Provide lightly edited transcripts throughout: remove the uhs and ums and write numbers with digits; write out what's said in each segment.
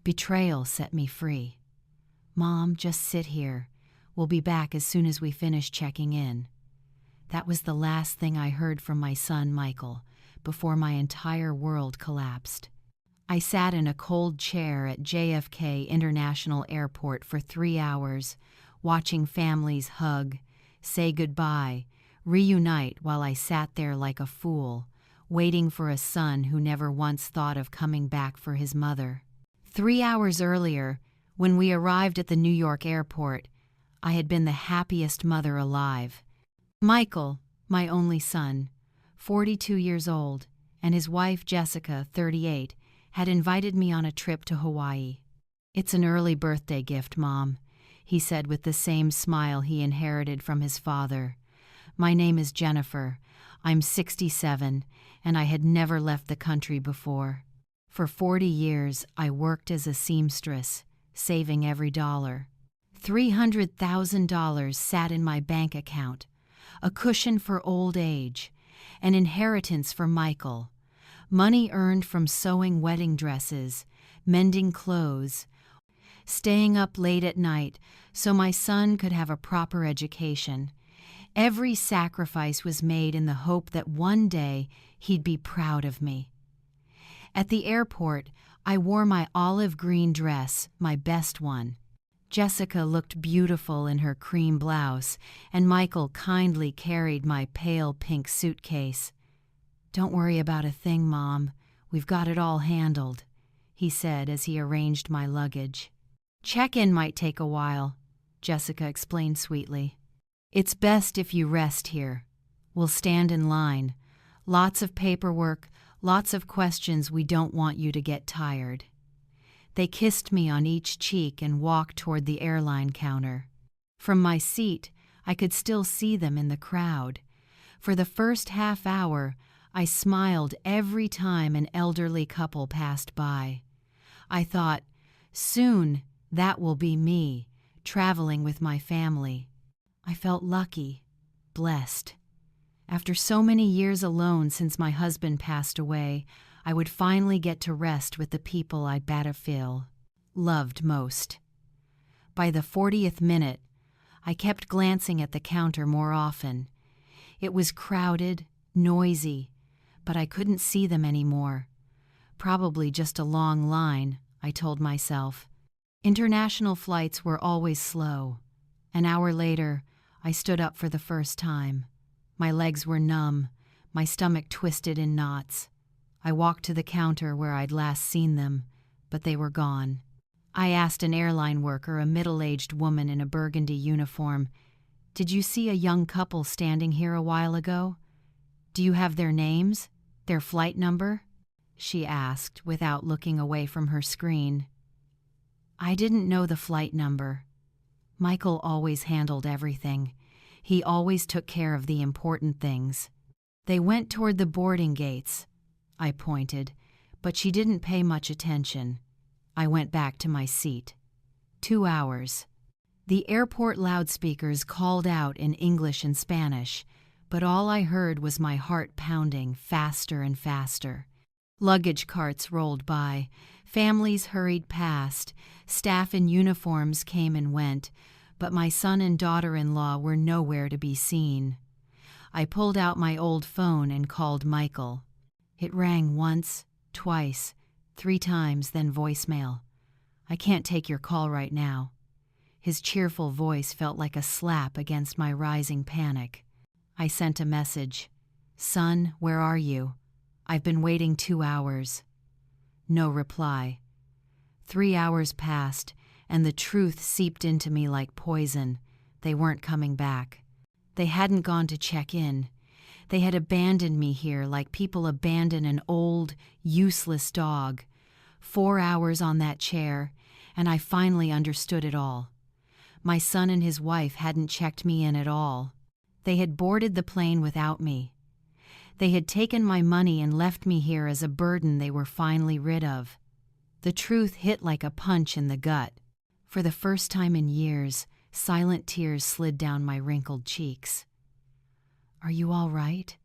Betrayal set me free. "Mom, just sit here. We'll be back as soon as we finish checking in." That was the last thing I heard from my son, Michael, before my entire world collapsed. I sat in a cold chair at JFK International Airport for 3 hours, watching families hug, say goodbye, reunite while I sat there like a fool, waiting for a son who never once thought of coming back for his mother. 3 hours earlier, when we arrived at the New York airport, I had been the happiest mother alive. Michael, my only son, 42 years old, and his wife Jessica, 38, had invited me on a trip to Hawaii. "It's an early birthday gift, Mom," he said with the same smile he inherited from his father. "My name is Jennifer. I'm 67, and I had never left the country before. For 40 years, I worked as a seamstress, saving every dollar. $300,000 sat in my bank account, a cushion for old age, an inheritance for Michael, money earned from sewing wedding dresses, mending clothes, staying up late at night so my son could have a proper education. Every sacrifice was made in the hope that one day he'd be proud of me." At the airport, I wore my olive green dress, my best one. Jessica looked beautiful in her cream blouse, and Michael kindly carried my pale pink suitcase. "Don't worry about a thing, Mom. We've got it all handled," he said as he arranged my luggage. "Check-in might take a while," Jessica explained sweetly. "It's best if you rest here. We'll stand in line. Lots of paperwork, lots of questions. We don't want you to get tired." They kissed me on each cheek and walked toward the airline counter. From my seat, I could still see them in the crowd. For the first half hour, I smiled every time an elderly couple passed by. I thought, soon that will be me, traveling with my family. I felt lucky, blessed. After so many years alone since my husband passed away, I would finally get to rest with the people I loved most. By the 40th minute, I kept glancing at the counter more often. It was crowded, noisy, but I couldn't see them anymore. Probably just a long line, I told myself. International flights were always slow. An hour later, I stood up for the first time. My legs were numb, my stomach twisted in knots. I walked to the counter where I'd last seen them, but they were gone. I asked an airline worker, a middle-aged woman in a burgundy uniform, "Did you see a young couple standing here a while ago? Do you have their names? Their flight number?" she asked without looking away from her screen. I didn't know the flight number. Michael always handled everything. He always took care of the important things. "They went toward the boarding gates," I pointed, but she didn't pay much attention. I went back to my seat. 2 hours. The airport loudspeakers called out in English and Spanish, but all I heard was my heart pounding faster and faster. Luggage carts rolled by, families hurried past, staff in uniforms came and went, but my son and daughter-in-law were nowhere to be seen. I pulled out my old phone and called Michael. It rang once, twice, 3 times, then voicemail. "I can't take your call right now." His cheerful voice felt like a slap against my rising panic. I sent a message. "Son, where are you? I've been waiting 2 hours." No reply. 3 hours passed, and the truth seeped into me like poison. They weren't coming back. They hadn't gone to check in. They had abandoned me here like people abandon an old, useless dog. 4 hours on that chair, and I finally understood it all. My son and his wife hadn't checked me in at all. They had boarded the plane without me. They had taken my money and left me here as a burden they were finally rid of. The truth hit like a punch in the gut. For the first time in years, silent tears slid down my wrinkled cheeks. "Are you all right?"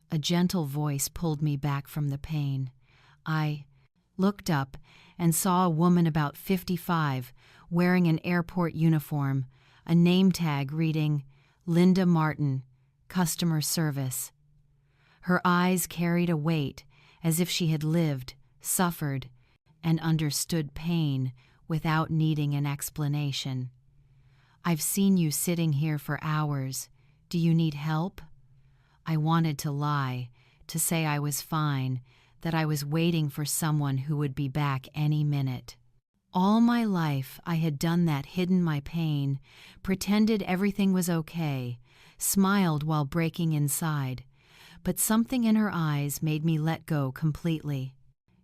A gentle voice pulled me back from the pain. I looked up, and saw a woman about 55 wearing an airport uniform, a name tag reading, Linda Martin, Customer Service. Her eyes carried a weight, as if she had lived, suffered, and understood pain without needing an explanation. "I've seen you sitting here for hours. Do you need help?" I wanted to lie, to say I was fine, that I was waiting for someone who would be back any minute. All my life I had done that, hidden my pain, pretended everything was okay, smiled while breaking inside, but something in her eyes made me let go completely.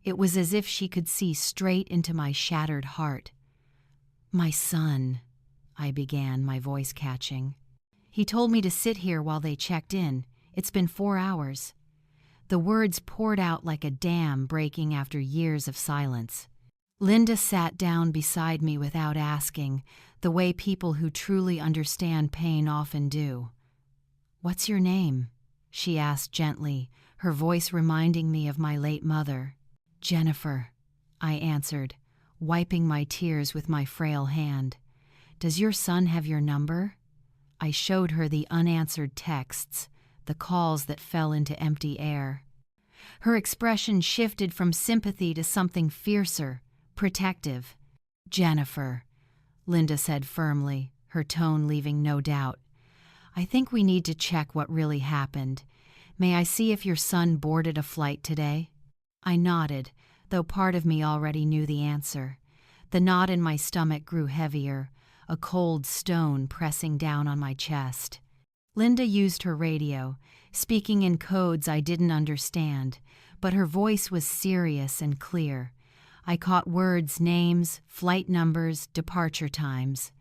It was as if she could see straight into my shattered heart. "My son," I began, my voice catching. "He told me to sit here while they checked in. It's been 4 hours." The words poured out like a dam breaking after years of silence. Linda sat down beside me without asking, the way people who truly understand pain often do. "What's your name?" she asked gently, her voice reminding me of my late mother. "Jennifer," I answered, wiping my tears with my frail hand. "Does your son have your number?" I showed her the unanswered texts, the calls that fell into empty air. Her expression shifted from sympathy to something fiercer, protective. "Jennifer," Linda said firmly, her tone leaving no doubt. "I think we need to check what really happened. May I see if your son boarded a flight today?" I nodded, though part of me already knew the answer. The knot in my stomach grew heavier, a cold stone pressing down on my chest. Linda used her radio, speaking in codes I didn't understand, but her voice was serious and clear. I caught words, names, flight numbers, departure times.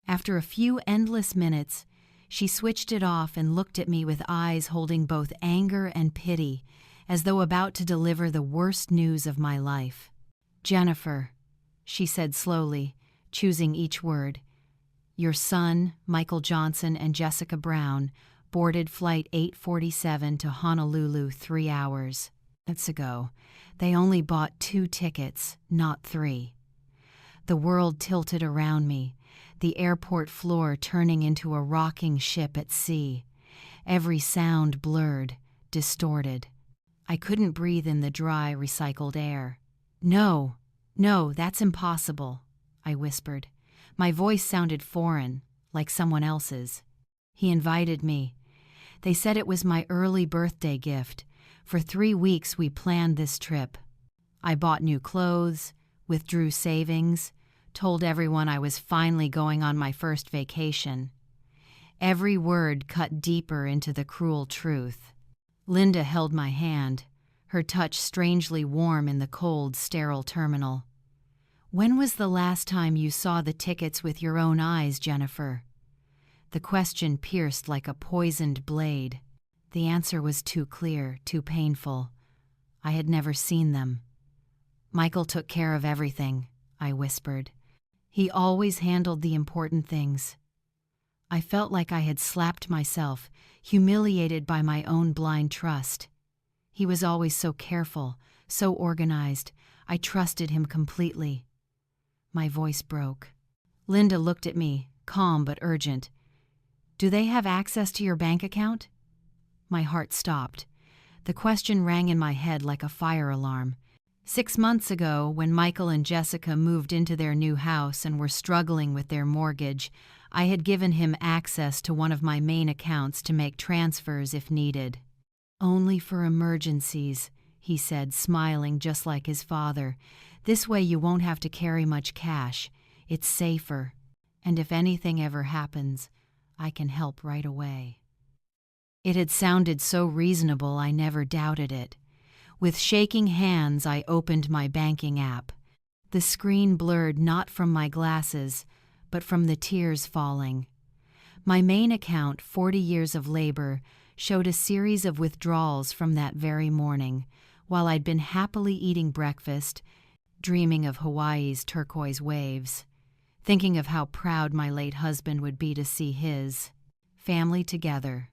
After a few endless minutes, she switched it off and looked at me with eyes holding both anger and pity, as though about to deliver the worst news of my life. "Jennifer," she said slowly, choosing each word. "Your son, Michael Johnson, and Jessica Brown boarded Flight 847 to Honolulu 3 hours ago. They only bought 2 tickets, not 3. The world tilted around me, the airport floor turning into a rocking ship at sea. Every sound blurred, distorted. I couldn't breathe in the dry, recycled air. No, that's impossible," I whispered. My voice sounded foreign, like someone else's. "He invited me. They said it was my early birthday gift. For 3 weeks we planned this trip. I bought new clothes, withdrew savings, told everyone I was finally going on my first vacation." Every word cut deeper into the cruel truth. Linda held my hand, her touch strangely warm in the cold, sterile terminal. "When was the last time you saw the tickets with your own eyes, Jennifer?" The question pierced like a poisoned blade. The answer was too clear, too painful. I had never seen them. "Michael took care of everything," I whispered. "He always handled the important things." I felt like I had slapped myself, humiliated by my own blind trust. He was always so careful, so organized. I trusted him completely. My voice broke. Linda looked at me, calm but urgent. "Do they have access to your bank account?" My heart stopped. The question rang in my head like a fire alarm. 6 months ago, when Michael and Jessica moved into their new house and were struggling with their mortgage, I had given him access to one of my main accounts to make transfers if needed. "Only for emergencies," he said, smiling just like his father. "This way you won't have to carry much cash. It's safer. And if anything ever happens, I can help right away." It had sounded so reasonable I never doubted it. With shaking hands, I opened my banking app. The screen blurred not from my glasses, but from the tears falling. My main account, 40 years of labor, showed a series of withdrawals from that very morning, while I'd been happily eating breakfast, dreaming of Hawaii's turquoise waves, thinking of how proud my late husband would be to see his family together.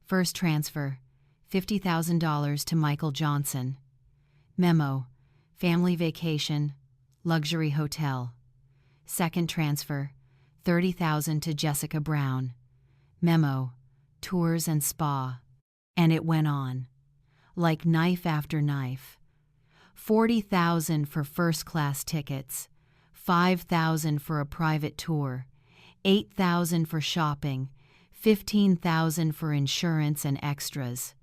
First transfer, $50,000 to Michael Johnson. Memo, family vacation, luxury hotel. Second transfer, $30,000 to Jessica Brown. Memo, tours and spa. And it went on, like knife after knife. $40,000 for first-class tickets, $5,000 for a private tour, $8,000 for shopping, $15,000 for insurance and extras.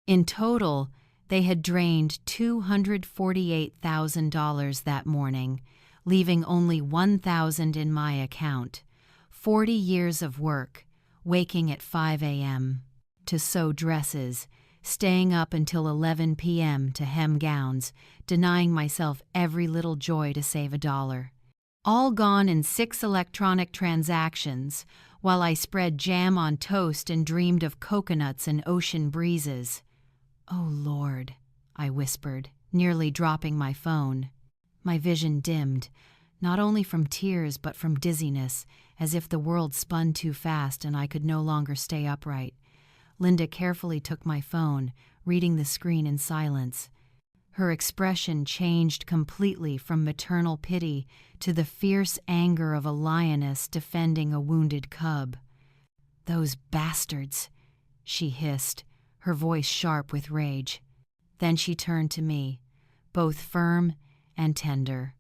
In total, they had drained $248,000 that morning, leaving only $1,000 in my account. 40 years of work, waking at 5 a.m. to sew dresses, staying up until 11 p.m. to hem gowns, denying myself every little joy to save $1. All gone in 6 electronic transactions, while I spread jam on toast and dreamed of coconuts and ocean breezes. "Oh, Lord," I whispered, nearly dropping my phone. My vision dimmed, not only from tears but from dizziness, as if the world spun too fast and I could no longer stay upright. Linda carefully took my phone, reading the screen in silence. Her expression changed completely from maternal pity to the fierce anger of a lioness defending a wounded cub. "Those bastards," she hissed, her voice sharp with rage. Then she turned to me, both firm and tender.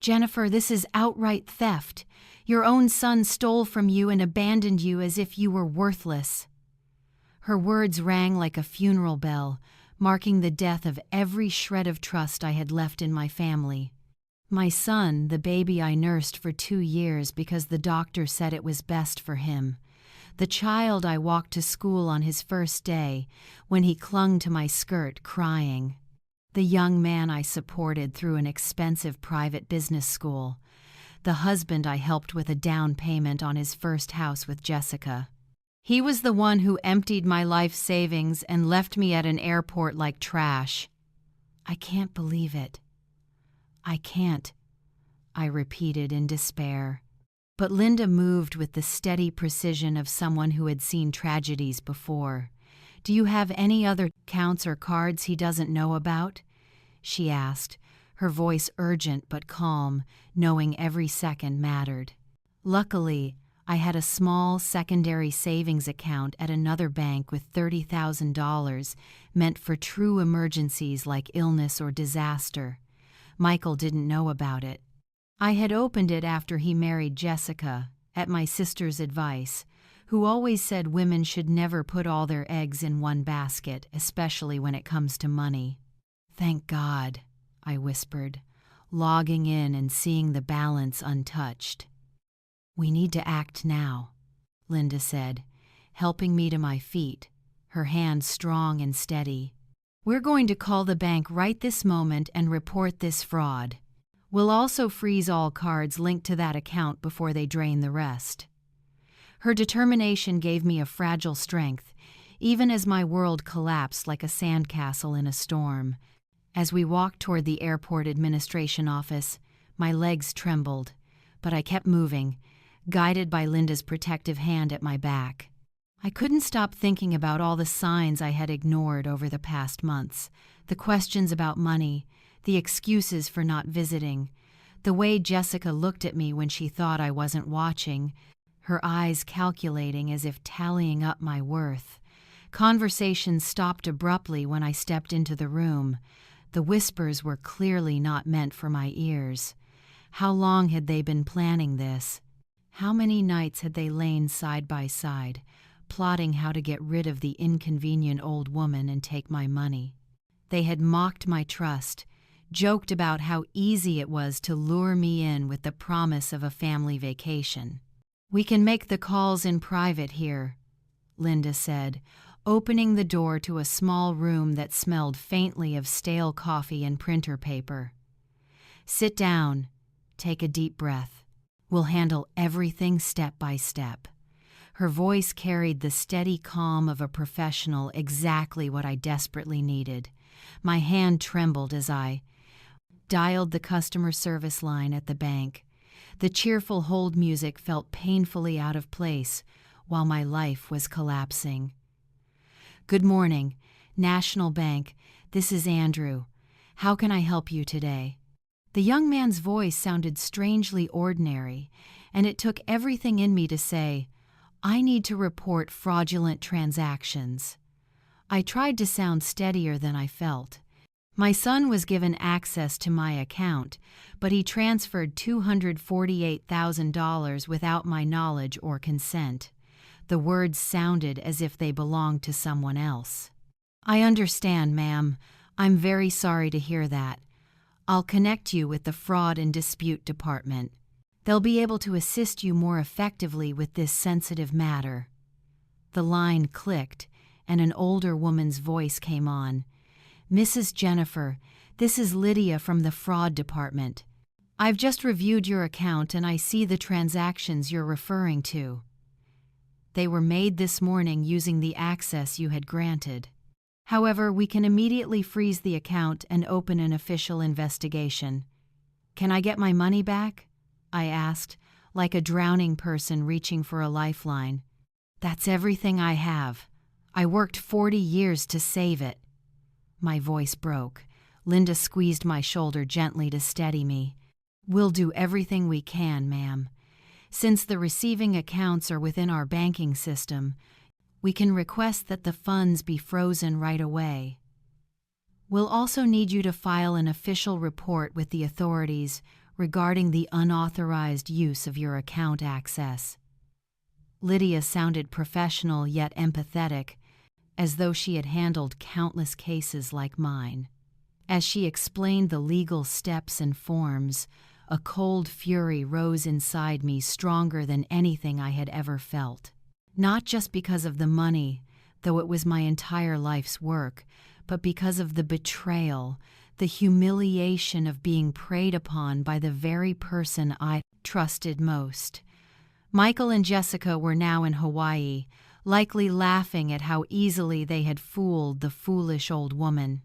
"Jennifer, this is outright theft. Your own son stole from you and abandoned you as if you were worthless." Her words rang like a funeral bell, marking the death of every shred of trust I had left in my family. My son, the baby I nursed for 2 years because the doctor said it was best for him. The child I walked to school on his first day, when he clung to my skirt, crying. The young man I supported through an expensive private business school. The husband I helped with a down payment on his first house with Jessica. He was the one who emptied my life savings and left me at an airport like trash. "I can't believe it. I can't," I repeated in despair. But Linda moved with the steady precision of someone who had seen tragedies before. "Do you have any other accounts or cards he doesn't know about?" she asked, her voice urgent but calm, knowing every second mattered. Luckily, I had a small secondary savings account at another bank with $30,000 meant for true emergencies like illness or disaster. Michael didn't know about it. I had opened it after he married Jessica, at my sister's advice, who always said women should never put all their eggs in one basket, especially when it comes to money. "Thank God," I whispered, logging in and seeing the balance untouched. "We need to act now," Linda said, helping me to my feet, her hand strong and steady. "We're going to call the bank right this moment and report this fraud. We'll also freeze all cards linked to that account before they drain the rest." Her determination gave me a fragile strength, even as my world collapsed like a sandcastle in a storm. As we walked toward the airport administration office, my legs trembled, but I kept moving, guided by Linda's protective hand at my back. I couldn't stop thinking about all the signs I had ignored over the past months, the questions about money, the excuses for not visiting, the way Jessica looked at me when she thought I wasn't watching, her eyes calculating as if tallying up my worth. Conversations stopped abruptly when I stepped into the room. The whispers were clearly not meant for my ears. How long had they been planning this? How many nights had they lain side by side, plotting how to get rid of the inconvenient old woman and take my money? They had mocked my trust, joked about how easy it was to lure me in with the promise of a family vacation. "We can make the calls in private here," Linda said, opening the door to a small room that smelled faintly of stale coffee and printer paper. "Sit down, take a deep breath. We'll handle everything step by step." Her voice carried the steady calm of a professional, exactly what I desperately needed. My hand trembled as I dialed the customer service line at the bank. The cheerful hold music felt painfully out of place while my life was collapsing. "Good morning, National Bank. This is Andrew. How can I help you today?" The young man's voice sounded strangely ordinary, and it took everything in me to say, "I need to report fraudulent transactions." I tried to sound steadier than I felt. My son was given access to my account, but he transferred $248,000 without my knowledge or consent. The words sounded as if they belonged to someone else. "I understand, ma'am. I'm very sorry to hear that. I'll connect you with the Fraud and Dispute Department. They'll be able to assist you more effectively with this sensitive matter." The line clicked, and an older woman's voice came on. "Mrs. Jennifer, this is Lydia from the Fraud Department. I've just reviewed your account and I see the transactions you're referring to. They were made this morning using the access you had granted. However, we can immediately freeze the account and open an official investigation." "Can I get my money back?" I asked, like a drowning person reaching for a lifeline. "That's everything I have. I worked 40 years to save it." My voice broke. Linda squeezed my shoulder gently to steady me. "We'll do everything we can, ma'am. Since the receiving accounts are within our banking system, we can request that the funds be frozen right away. We'll also need you to file an official report with the authorities regarding the unauthorized use of your account access." Lydia sounded professional yet empathetic, as though she had handled countless cases like mine. As she explained the legal steps and forms, a cold fury rose inside me stronger than anything I had ever felt. Not just because of the money, though it was my entire life's work, but because of the betrayal, the humiliation of being preyed upon by the very person I trusted most. Michael and Jessica were now in Hawaii, likely laughing at how easily they had fooled the foolish old woman.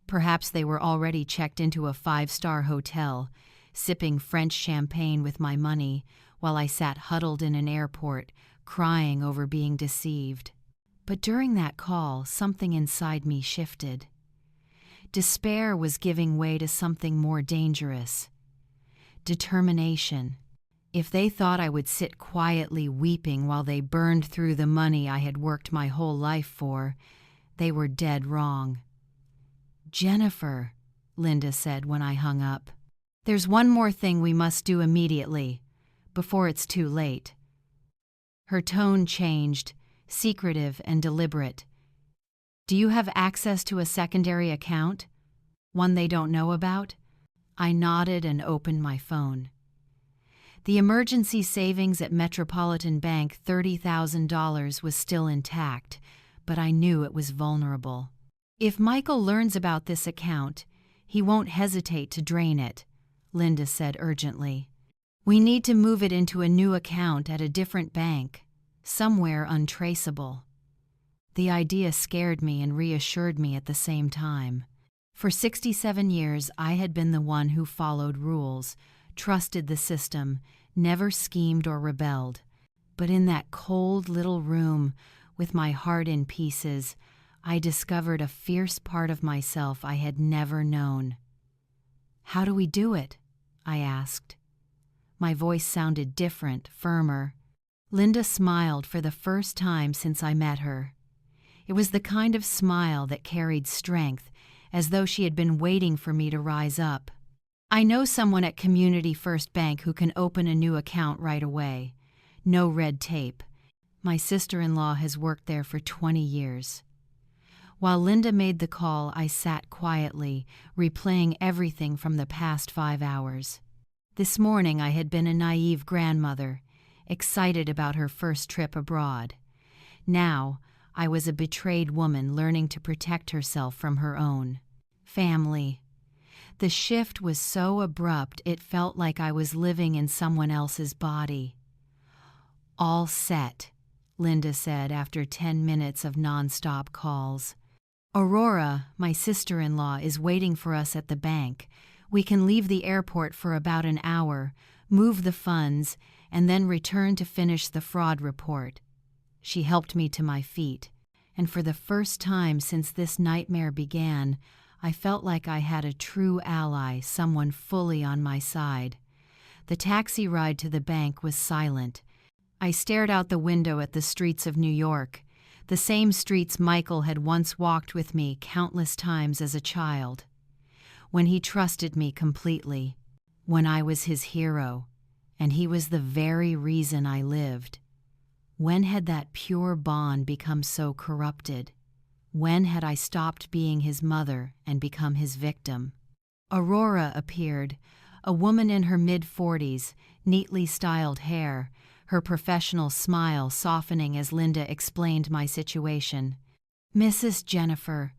Perhaps they were already checked into a 5-star hotel, sipping French champagne with my money, while I sat huddled in an airport, crying over being deceived. But during that call, something inside me shifted. Despair was giving way to something more dangerous. Determination. If they thought I would sit quietly weeping while they burned through the money I had worked my whole life for, they were dead wrong. "Jennifer," Linda said when I hung up, "there's one more thing we must do immediately, before it's too late." Her tone changed, secretive and deliberate. "Do you have access to a secondary account? One they don't know about?" I nodded and opened my phone. The emergency savings at Metropolitan Bank, $30,000, was still intact, but I knew it was vulnerable. "If Michael learns about this account, he won't hesitate to drain it," Linda said urgently. "We need to move it into a new account at a different bank, somewhere untraceable." The idea scared me and reassured me at the same time. For 67 years, I had been the one who followed rules, trusted the system, never schemed or rebelled. But in that cold little room, with my heart in pieces, I discovered a fierce part of myself I had never known. "How do we do it?" I asked. My voice sounded different, firmer. Linda smiled for the first time since I met her. It was the kind of smile that carried strength, as though she had been waiting for me to rise up. "I know someone at Community First Bank who can open a new account right away. No red tape. My sister-in-law has worked there for 20 years. While Linda made the call, I sat quietly, replaying everything from the past 5 hours. This morning I had been a naive grandmother, excited about her first trip abroad. Now I was a betrayed woman learning to protect herself from her own family. The shift was so abrupt it felt like I was living in someone else's body. "All set," Linda said after 10 minutes of nonstop calls. "Aurora, my sister-in-law, is waiting for us at the bank. We can leave the airport for about an hour, move the funds, and then return to finish the fraud report." She helped me to my feet, and for the first time since this nightmare began, I felt like I had a true ally, someone fully on my side. The taxi ride to the bank was silent. I stared out the window at the streets of New York, the same streets Michael had once walked with me countless times as a child. When he trusted me completely, when I was his hero, and he was the very reason I lived. When had that pure bond become so corrupted? When had I stopped being his mother and become his victim? Aurora appeared, a woman in her mid-40s, neatly styled hair, her professional smile softening as Linda explained my situation. "Mrs. Jennifer,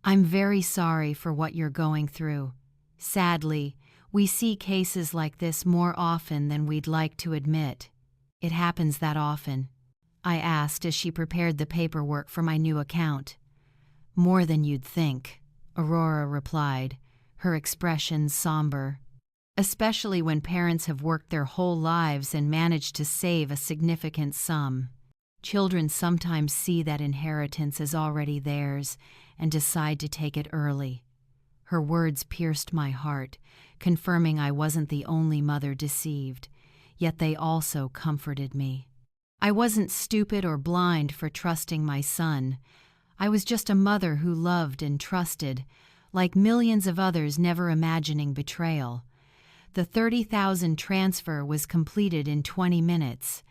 I'm very sorry for what you're going through. Sadly, we see cases like this more often than we'd like to admit. It happens that often?" I asked as she prepared the paperwork for my new account. "More than you'd think," Aurora replied, her expression somber. "Especially when parents have worked their whole lives and managed to save a significant sum. Children sometimes see that inheritance as already theirs and decide to take it early." Her words pierced my heart, confirming I wasn't the only mother deceived, yet they also comforted me. I wasn't stupid or blind for trusting my son. I was just a mother who loved and trusted, like millions of others never imagining betrayal. The $30,000 transfer was completed in 20 minutes.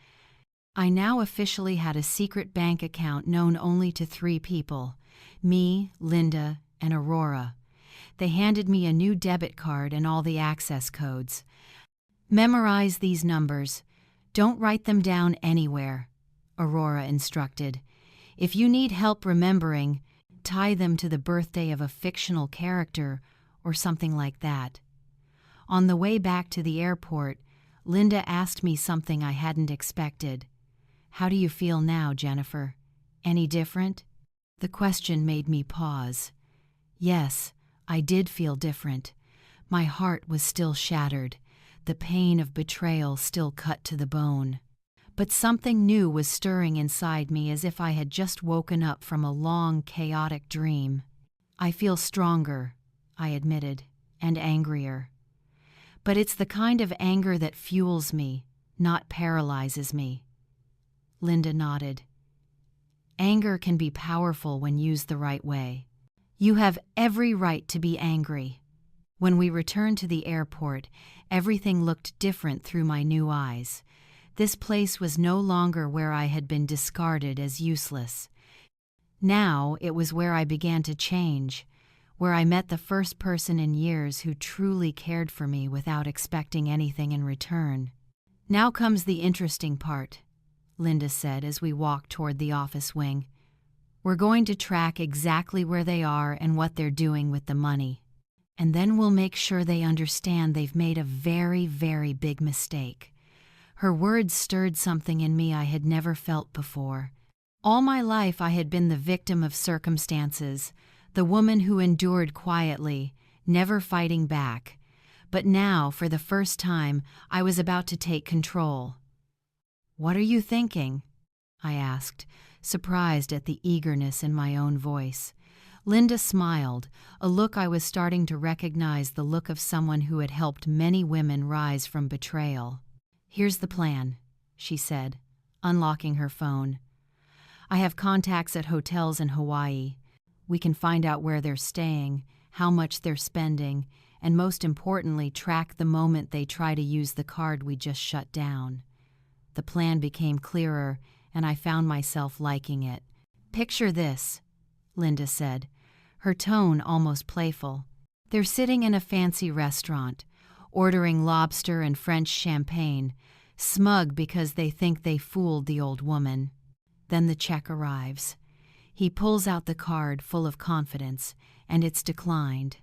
I now officially had a secret bank account known only to 3 people, me, Linda, and Aurora. They handed me a new debit card and all the access codes. "Memorize these numbers. Don't write them down anywhere," Aurora instructed. "If you need help remembering, tie them to the birthday of a fictional character or something like that." On the way back to the airport, Linda asked me something I hadn't expected. "How do you feel now, Jennifer? Any different?" The question made me pause. Yes, I did feel different. My heart was still shattered, the pain of betrayal still cut to the bone. But something new was stirring inside me as if I had just woken up from a long, chaotic dream. "I feel stronger," I admitted, "and angrier. But it's the kind of anger that fuels me, not paralyzes me." Linda nodded. "Anger can be powerful when used the right way. You have every right to be angry." When we returned to the airport, everything looked different through my new eyes. This place was no longer where I had been discarded as useless. Now it was where I began to change, where I met the first person in years who truly cared for me without expecting anything in return. "Now comes the interesting part," Linda said as we walked toward the office wing. "We're going to track exactly where they are and what they're doing with the money. And then we'll make sure they understand they've made a very, very big mistake." Her words stirred something in me I had never felt before. All my life I had been the victim of circumstances, the woman who endured quietly, never fighting back. But now, for the first time, I was about to take control. "What are you thinking?" I asked, surprised at the eagerness in my own voice. Linda smiled, a look I was starting to recognize, the look of someone who had helped many women rise from betrayal. "Here's the plan," she said, unlocking her phone. "I have contacts at hotels in Hawaii. We can find out where they're staying, how much they're spending, and most importantly, track the moment they try to use the card we just shut down." The plan became clearer, and I found myself liking it. "Picture this," Linda said, her tone almost playful. "They're sitting in a fancy restaurant, ordering lobster and French champagne, smug because they think they fooled the old woman. Then the check arrives. He pulls out the card full of confidence, and it's declined.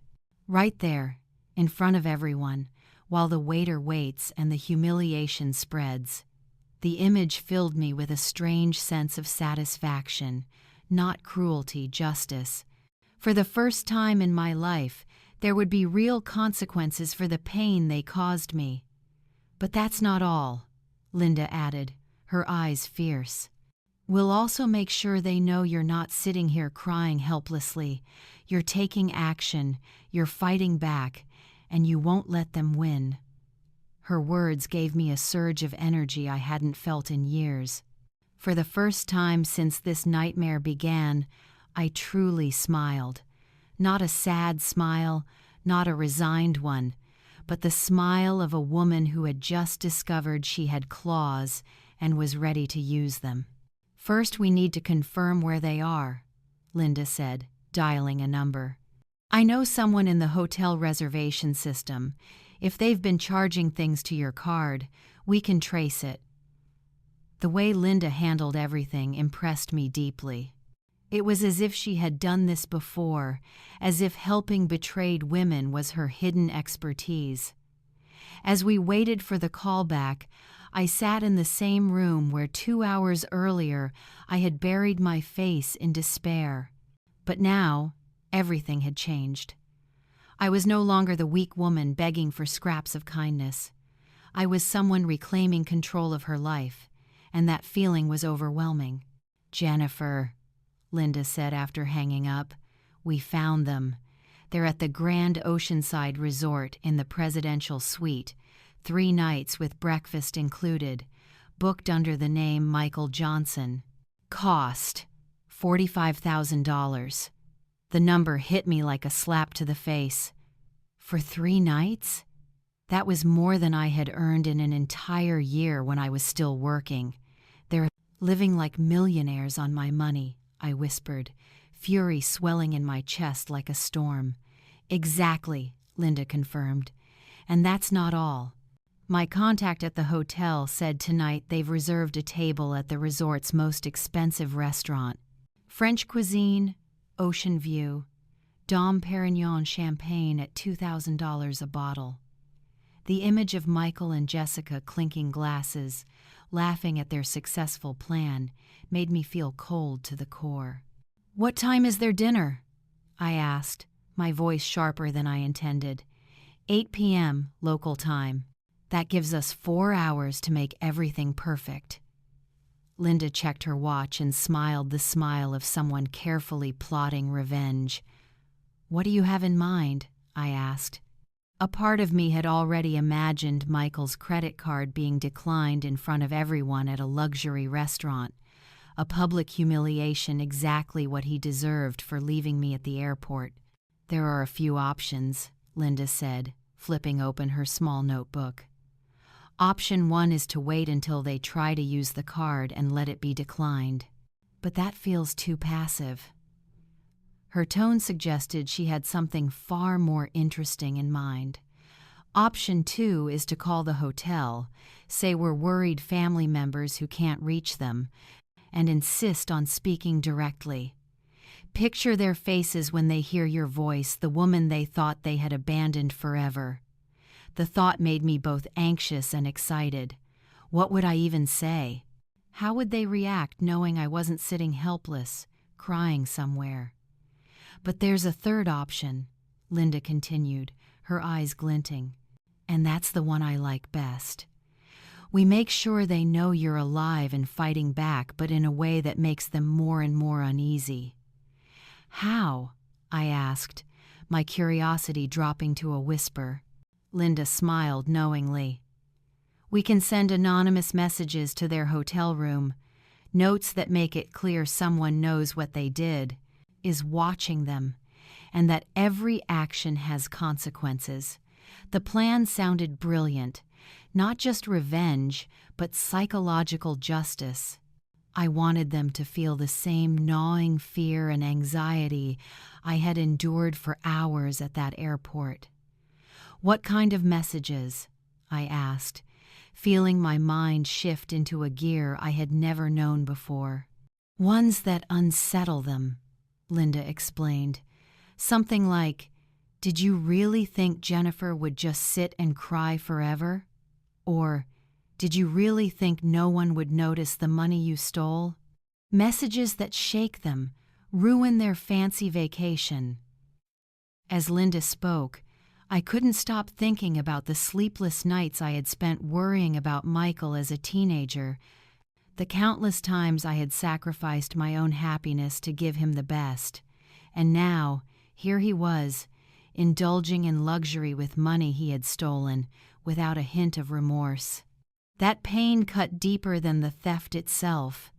Right there, in front of everyone, while the waiter waits and the humiliation spreads. The image filled me with a strange sense of satisfaction, not cruelty, justice. For the first time in my life, there would be real consequences for the pain they caused me. But that's not all," Linda added, her eyes fierce. "We'll also make sure they know you're not sitting here crying helplessly. You're taking action, you're fighting back, and you won't let them win." Her words gave me a surge of energy I hadn't felt in years. For the first time since this nightmare began, I truly smiled. Not a sad smile, not a resigned one, but the smile of a woman who had just discovered she had claws and was ready to use them. "First, we need to confirm where they are," Linda said, dialing a number. "I know someone in the hotel reservation system. If they've been charging things to your card, we can trace it." The way Linda handled everything impressed me deeply. It was as if she had done this before, as if helping betrayed women was her hidden expertise. As we waited for the callback, I sat in the same room where 2 hours earlier I had buried my face in despair. But now, everything had changed. I was no longer the weak woman begging for scraps of kindness. I was someone reclaiming control of her life, and that feeling was overwhelming. "Jennifer," Linda said after hanging up, "we found them. They're at the Grand Oceanside Resort in the presidential suite, 3 nights with breakfast included, booked under the name Michael Johnson. Cost, $45,000. The number hit me like a slap to the face. For 3 nights? That was more than I had earned in an entire year when I was still working. They're living like millionaires on my money," I whispered, fury swelling in my chest like a storm. "Exactly," Linda confirmed. "And that's not all. My contact at the hotel said tonight they've reserved a table at the resort's most expensive restaurant. French cuisine, ocean view, Dom Perignon champagne at $2,000 a bottle." The image of Michael and Jessica clinking glasses, laughing at their successful plan, made me feel cold to the core. "What time is their dinner?" I asked, my voice sharper than I intended. 8 p.m. local time. That gives us 4 hours to make everything perfect." Linda checked her watch and smiled the smile of someone carefully plotting revenge. "What do you have in mind?" I asked. A part of me had already imagined Michael's credit card being declined in front of everyone at a luxury restaurant, a public humiliation exactly what he deserved for leaving me at the airport. "There are a few options," Linda said, flipping open her small notebook. "Option 1 is to wait until they try to use the card and let it be declined. But that feels too passive." Her tone suggested she had something far more interesting in mind. "Option 2 is to call the hotel, say we're worried family members who can't reach them, and insist on speaking directly. Picture their faces when they hear your voice, the woman they thought they had abandoned forever." The thought made me both anxious and excited. What would I even say? How would they react knowing I wasn't sitting helpless, crying somewhere? "But there's a third option," Linda continued, her eyes glinting. "And that's the one I like best. We make sure they know you're alive and fighting back, but in a way that makes them more and more uneasy." "How?" I asked, my curiosity dropping to a whisper. Linda smiled knowingly. "We can send anonymous messages to their hotel room, notes that make it clear someone knows what they did, is watching them, and that every action has consequences." The plan sounded brilliant, not just revenge, but psychological justice. I wanted them to feel the same gnawing fear and anxiety I had endured for hours at that airport. "What kind of messages?" I asked, feeling my mind shift into a gear I had never known before. "Ones that unsettle them," Linda explained. "Something like, 'Did you really think Jennifer would just sit and cry forever?' Or, 'Did you really think no one would notice the money you stole?' Messages that shake them, ruin their fancy vacation." As Linda spoke, I couldn't stop thinking about the sleepless nights I had spent worrying about Michael as a teenager, the countless times I had sacrificed my own happiness to give him the best, and now Here he was, indulging in luxury with money he had stolen, without a hint of remorse. That pain cut deeper than the theft itself.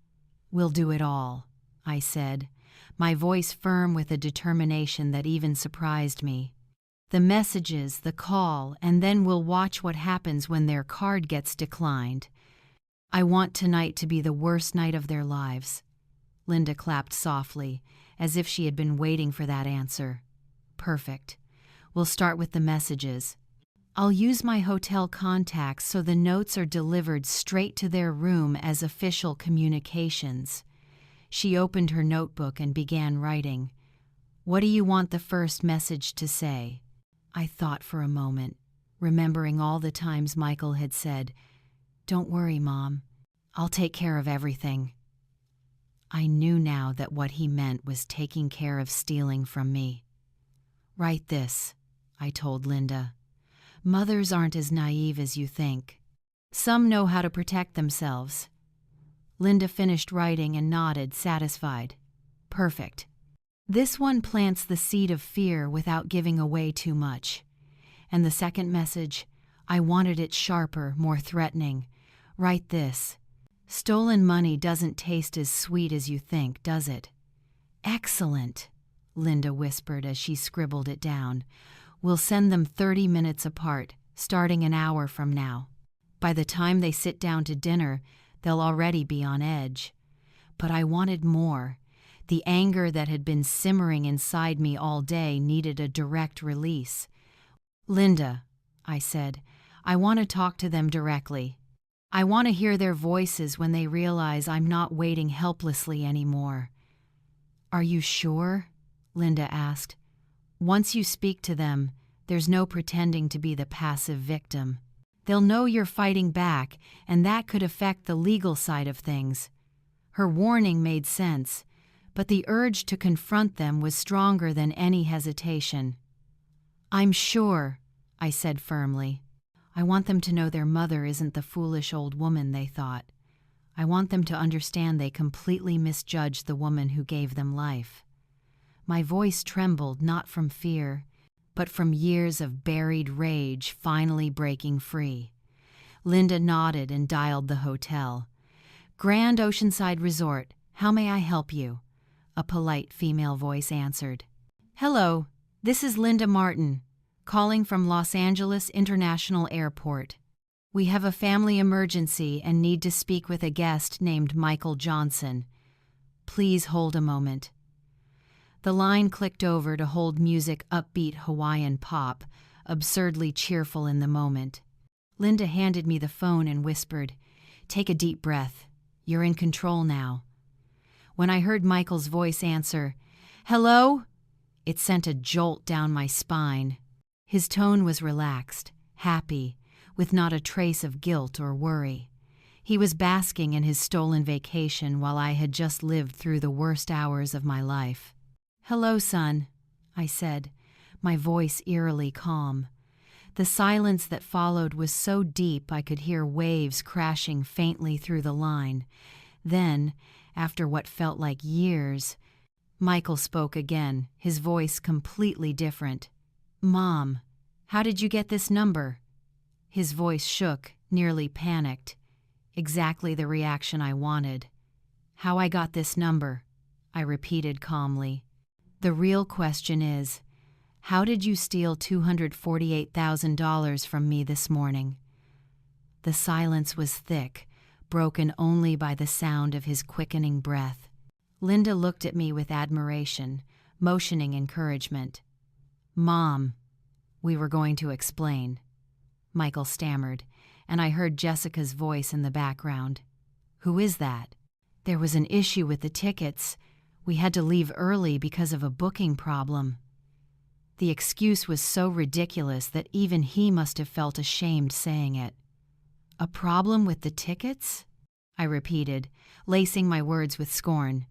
"We'll do it all," I said, my voice firm with a determination that even surprised me. "The messages, the call, and then we'll watch what happens when their card gets declined. I want tonight to be the worst night of their lives." Linda clapped softly, as if she had been waiting for that answer. "Perfect. We'll start with the messages. I'll use my hotel contacts so the notes are delivered straight to their room as official communications." She opened her notebook and began writing. "What do you want the first message to say?" I thought for a moment, remembering all the times Michael had said, "Don't worry, Mom. I'll take care of everything." I knew now that what he meant was taking care of stealing from me. "Write this," I told Linda. "Mothers aren't as naive as you think. Some know how to protect themselves." Linda finished writing and nodded, satisfied. "Perfect. This one plants the seed of fear without giving away too much. And the second message, I wanted it sharper, more threatening. Write this. Stolen money doesn't taste as sweet as you think, does it?" "Excellent," Linda whispered as she scribbled it down. "We'll send them 30 minutes apart, starting an hour from now. By the time they sit down to dinner, they'll already be on edge." But I wanted more. The anger that had been simmering inside me all day needed a direct release. "Linda," I said, "I want to talk to them directly. I want to hear their voices when they realize I'm not waiting helplessly anymore." "Are you sure?" Linda asked. "Once you speak to them, there's no pretending to be the passive victim. They'll know you're fighting back, and that could affect the legal side of things." Her warning made sense, but the urge to confront them was stronger than any hesitation. "I'm sure," I said firmly. "I want them to know their mother isn't the foolish old woman they thought. I want them to understand they completely misjudged the woman who gave them life." My voice trembled not from fear, but from years of buried rage finally breaking free. Linda nodded and dialed the hotel. "Grand Oceanside Resort. How may I help you?" A polite female voice answered. "Hello, this is Linda Martin, calling from Los Angeles International Airport. We have a family emergency and need to speak with a guest named Michael Johnson. Please hold a moment." The line clicked over to hold music upbeat Hawaiian pop, absurdly cheerful in the moment. Linda handed me the phone and whispered, "Take a deep breath. You're in control now." When I heard Michael's voice answer, "Hello?" it sent a jolt down my spine. His tone was relaxed, happy, with not a trace of guilt or worry. He was basking in his stolen vacation while I had just lived through the worst hours of my life. "Hello, son," I said, my voice eerily calm. The silence that followed was so deep I could hear waves crashing faintly through the line. Then, after what felt like years, Michael spoke again, his voice completely different. "Mom, how did you get this number?" His voice shook, nearly panicked. Exactly the reaction I wanted. "How I got this number," I repeated calmly. "The real question is, how did you steal $248,000 from me this morning?" The silence was thick, broken only by the sound of his quickening breath. Linda looked at me with admiration, motioning encouragement. "Mom," we were going to explain. Michael stammered, and I heard Jessica's voice in the background. "Who is that?" "There was an issue with the tickets. We had to leave early because of a booking problem." The excuse was so ridiculous that even he must have felt ashamed saying it. "A problem with the tickets?" I repeated, lacing my words with scorn.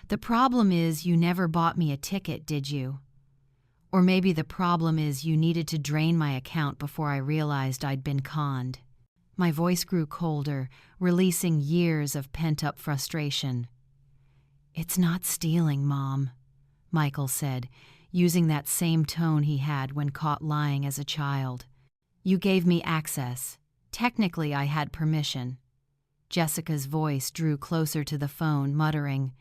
"The problem is you never bought me a ticket, did you? Or maybe the problem is you needed to drain my account before I realized I'd been conned." My voice grew colder, releasing years of pent-up frustration. "It's not stealing, Mom," Michael said. using that same tone he had when caught lying as a child. "You gave me access. Technically, I had permission." Jessica's voice drew closer to the phone, muttering,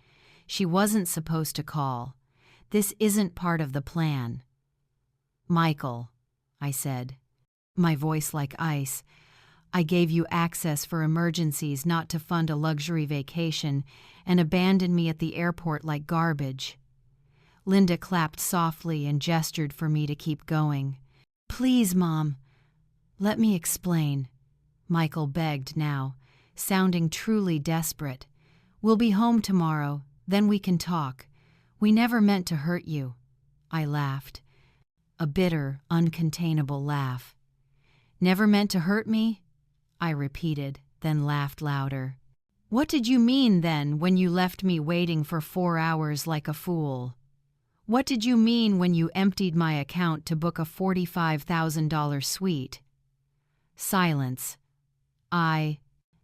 "She wasn't supposed to call. This isn't part of the plan." "Michael," I said, my voice like ice, "I gave you access for emergencies, not to fund a luxury vacation and abandon me at the airport like garbage." Linda clapped softly and gestured for me to keep going. "Please, Mom, let me explain," Michael begged now, sounding truly desperate. "We'll be home tomorrow, then we can talk. We never meant to hurt you." I laughed, a bitter, uncontainable laugh. "Never meant to hurt me?" I repeated, then laughed louder. "What did you mean then when you left me waiting for 4 hours like a fool? What did you mean when you emptied my account to book a $45,000 suite?" Silence. I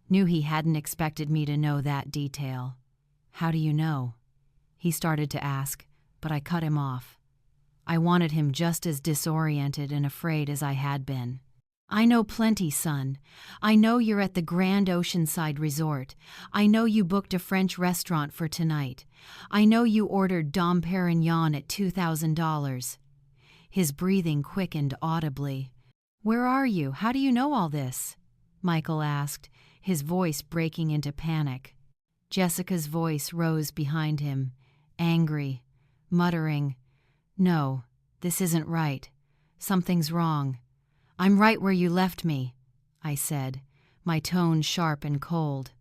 knew he hadn't expected me to know that detail. "How do you know?" he started to ask, but I cut him off. I wanted him just as disoriented and afraid as I had been. "I know plenty, son. I know you're at the Grand Oceanside Resort. I know you booked a French restaurant for tonight. I know you ordered Dom Perignon at $2,000. His breathing quickened audibly. "Where are you? How do you know all this?" Michael asked, his voice breaking into panic. Jessica's voice rose behind him, angry, muttering, "No, this isn't right. Something's wrong. I'm right where you left me," I said, my tone sharp and cold.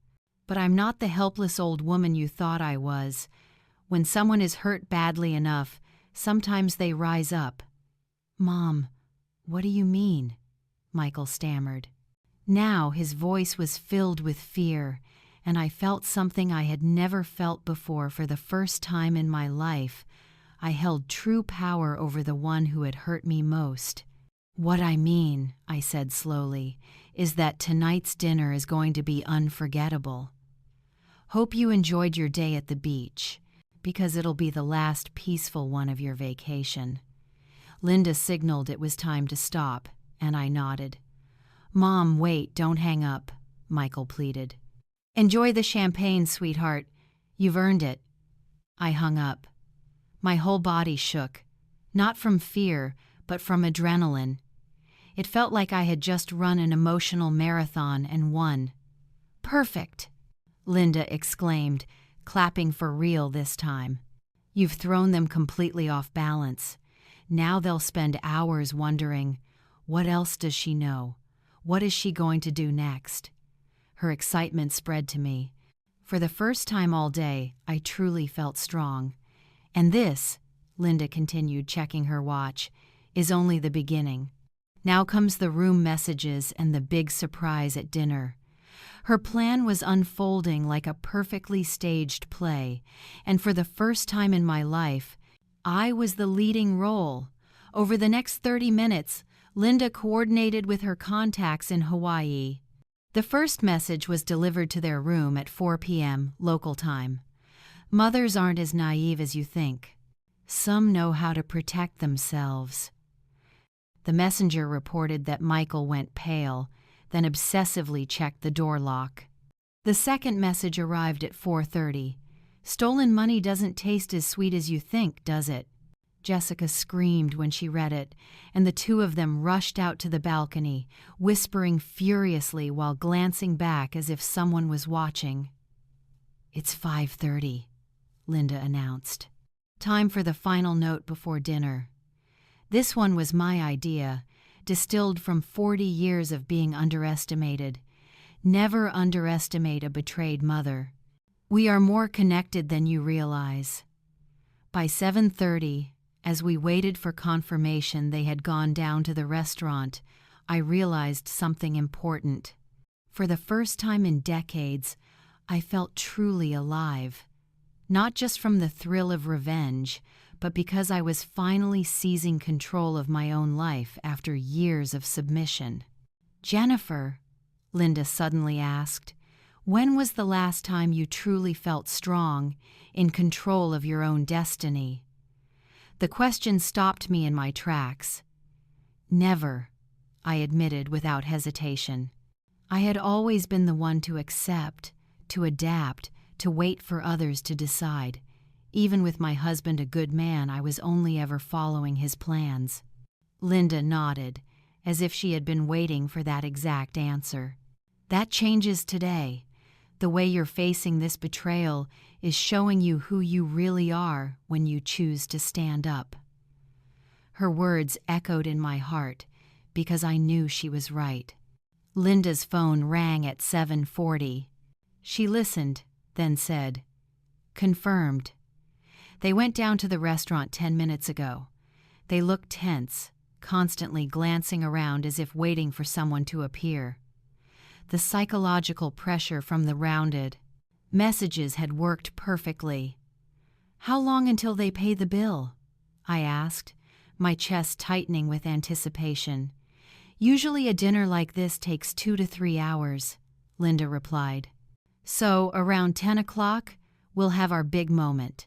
"But I'm not the helpless old woman you thought I was. When someone is hurt badly enough, sometimes they rise up." "Mom, what do you mean?" Michael stammered. Now his voice was filled with fear, and I felt something I had never felt before. For the first time in my life, I held true power over the one who had hurt me most. "What I mean," I said slowly, "is that tonight's dinner is going to be unforgettable. Hope you enjoyed your day at the beach, because it'll be the last peaceful one of your vacation." Linda signaled it was time to stop, and I nodded. "Mom, wait, don't hang up," Michael pleaded. "Enjoy the champagne, sweetheart. You've earned it." I hung up. My whole body shook, not from fear, but from adrenaline. It felt like I had just run an emotional marathon and won. "Perfect," Linda exclaimed, clapping for real this time. "You've thrown them completely off balance. Now they'll spend hours wondering, what else does she know? What is she going to do next?" Her excitement spread to me. For the first time all day, I truly felt strong. "And this," Linda continued, checking her watch, "is only the beginning. Now comes the room messages and the big surprise at dinner." Her plan was unfolding like a perfectly staged play, and for the first time in my life, I was the leading role. Over the next 30 minutes, Linda coordinated with her contacts in Hawaii. The first message was delivered to their room at 4 p.m. local time. "Mothers aren't as naive as you think. Some know how to protect themselves." The messenger reported that Michael went pale, then obsessively checked the door lock. The second message arrived at 4:30. "Stolen money doesn't taste as sweet as you think, does it?" Jessica screamed when she read it, and the two of them rushed out to the balcony, whispering furiously while glancing back as if someone was watching. "It's 5:30, Linda announced. "Time for the final note before dinner." This one was my idea, distilled from 40 years of being underestimated. Never underestimate a betrayed mother. We are more connected than you realize. By 7:30, as we waited for confirmation they had gone down to the restaurant, I realized something important. For the first time in decades, I felt truly alive. Not just from the thrill of revenge, but because I was finally seizing control of my own life after years of submission. "Jennifer," Linda suddenly asked, "when was the last time you truly felt strong, in control of your own destiny?" The question stopped me in my tracks. Never, I admitted without hesitation. I had always been the one to accept, to adapt, to wait for others to decide. Even with my husband a good man, I was only ever following his plans. Linda nodded, as if she had been waiting for that exact answer. That changes today. The way you're facing this betrayal is showing you who you really are when you choose to stand up. Her words echoed in my heart because I knew she was right. Linda's phone rang at 7:40. She listened, then said, "Confirmed. They went down to the restaurant 10 minutes ago. They looked tense, constantly glancing around as if waiting for someone to appear. The psychological pressure from the rounded messages had worked perfectly." "How long until they pay the bill?" I asked, my chest tightening with anticipation. "Usually a dinner like this takes 2 to 3 hours," Linda replied. "So around 10 o'clock, we'll have our big moment."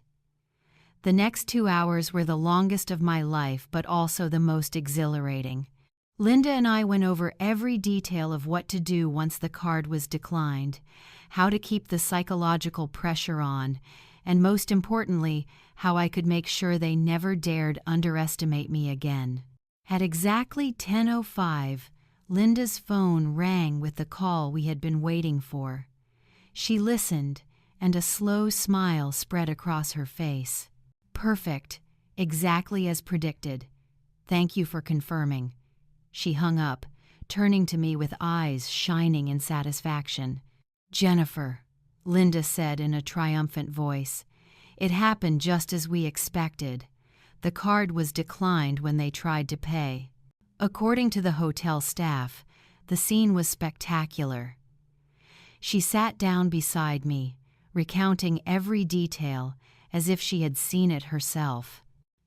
The next 2 hours were the longest of my life, but also the most exhilarating. Linda and I went over every detail of what to do once the card was declined, how to keep the psychological pressure on, and most importantly, how I could make sure they never dared underestimate me again. At exactly 10:05, Linda's phone rang with the call we had been waiting for. She listened, and a slow smile spread across her face. "Perfect, exactly as predicted. Thank you for confirming." She hung up, turning to me with eyes shining in satisfaction. "Jennifer," Linda said in a triumphant voice, "it happened just as we expected. The card was declined when they tried to pay." According to the hotel staff, the scene was spectacular. She sat down beside me, recounting every detail as if she had seen it herself.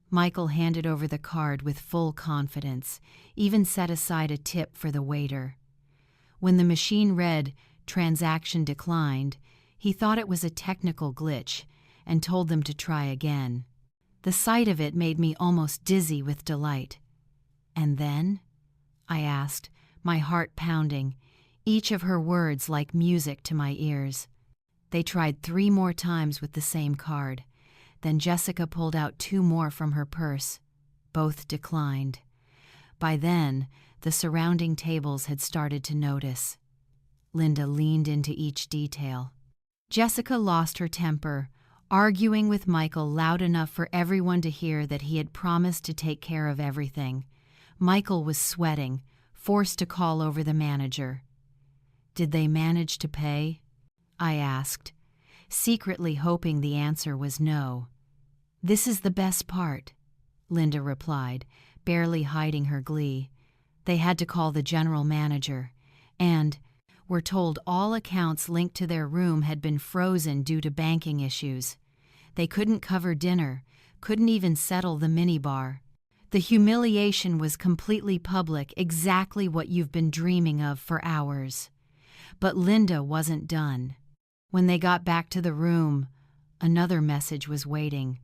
Michael handed over the card with full confidence, even set aside a tip for the waiter. When the machine read, "Transaction declined," he thought it was a technical glitch and told them to try again. The sight of it made me almost dizzy with delight. "And then?" I asked, my heart pounding, each of her words like music to my ears. "They tried 3 more times with the same card. Then Jessica pulled out 2 more from her purse. Both declined. By then, the surrounding tables had started to notice." Linda leaned into each detail. "Jessica lost her temper, arguing with Michael loud enough for everyone to hear that he had promised to take care of everything. Michael was sweating, forced to call over the manager." "Did they manage to pay?" I asked, secretly hoping the answer was no. "This is the best part," Linda replied, barely hiding her glee. "They had to call the general manager, and were told all accounts linked to their room had been frozen due to banking issues. They couldn't cover dinner, couldn't even settle the minibar. The humiliation was completely public, exactly what you've been dreaming of for hours." But Linda wasn't done. When they got back to the room, another message was waiting.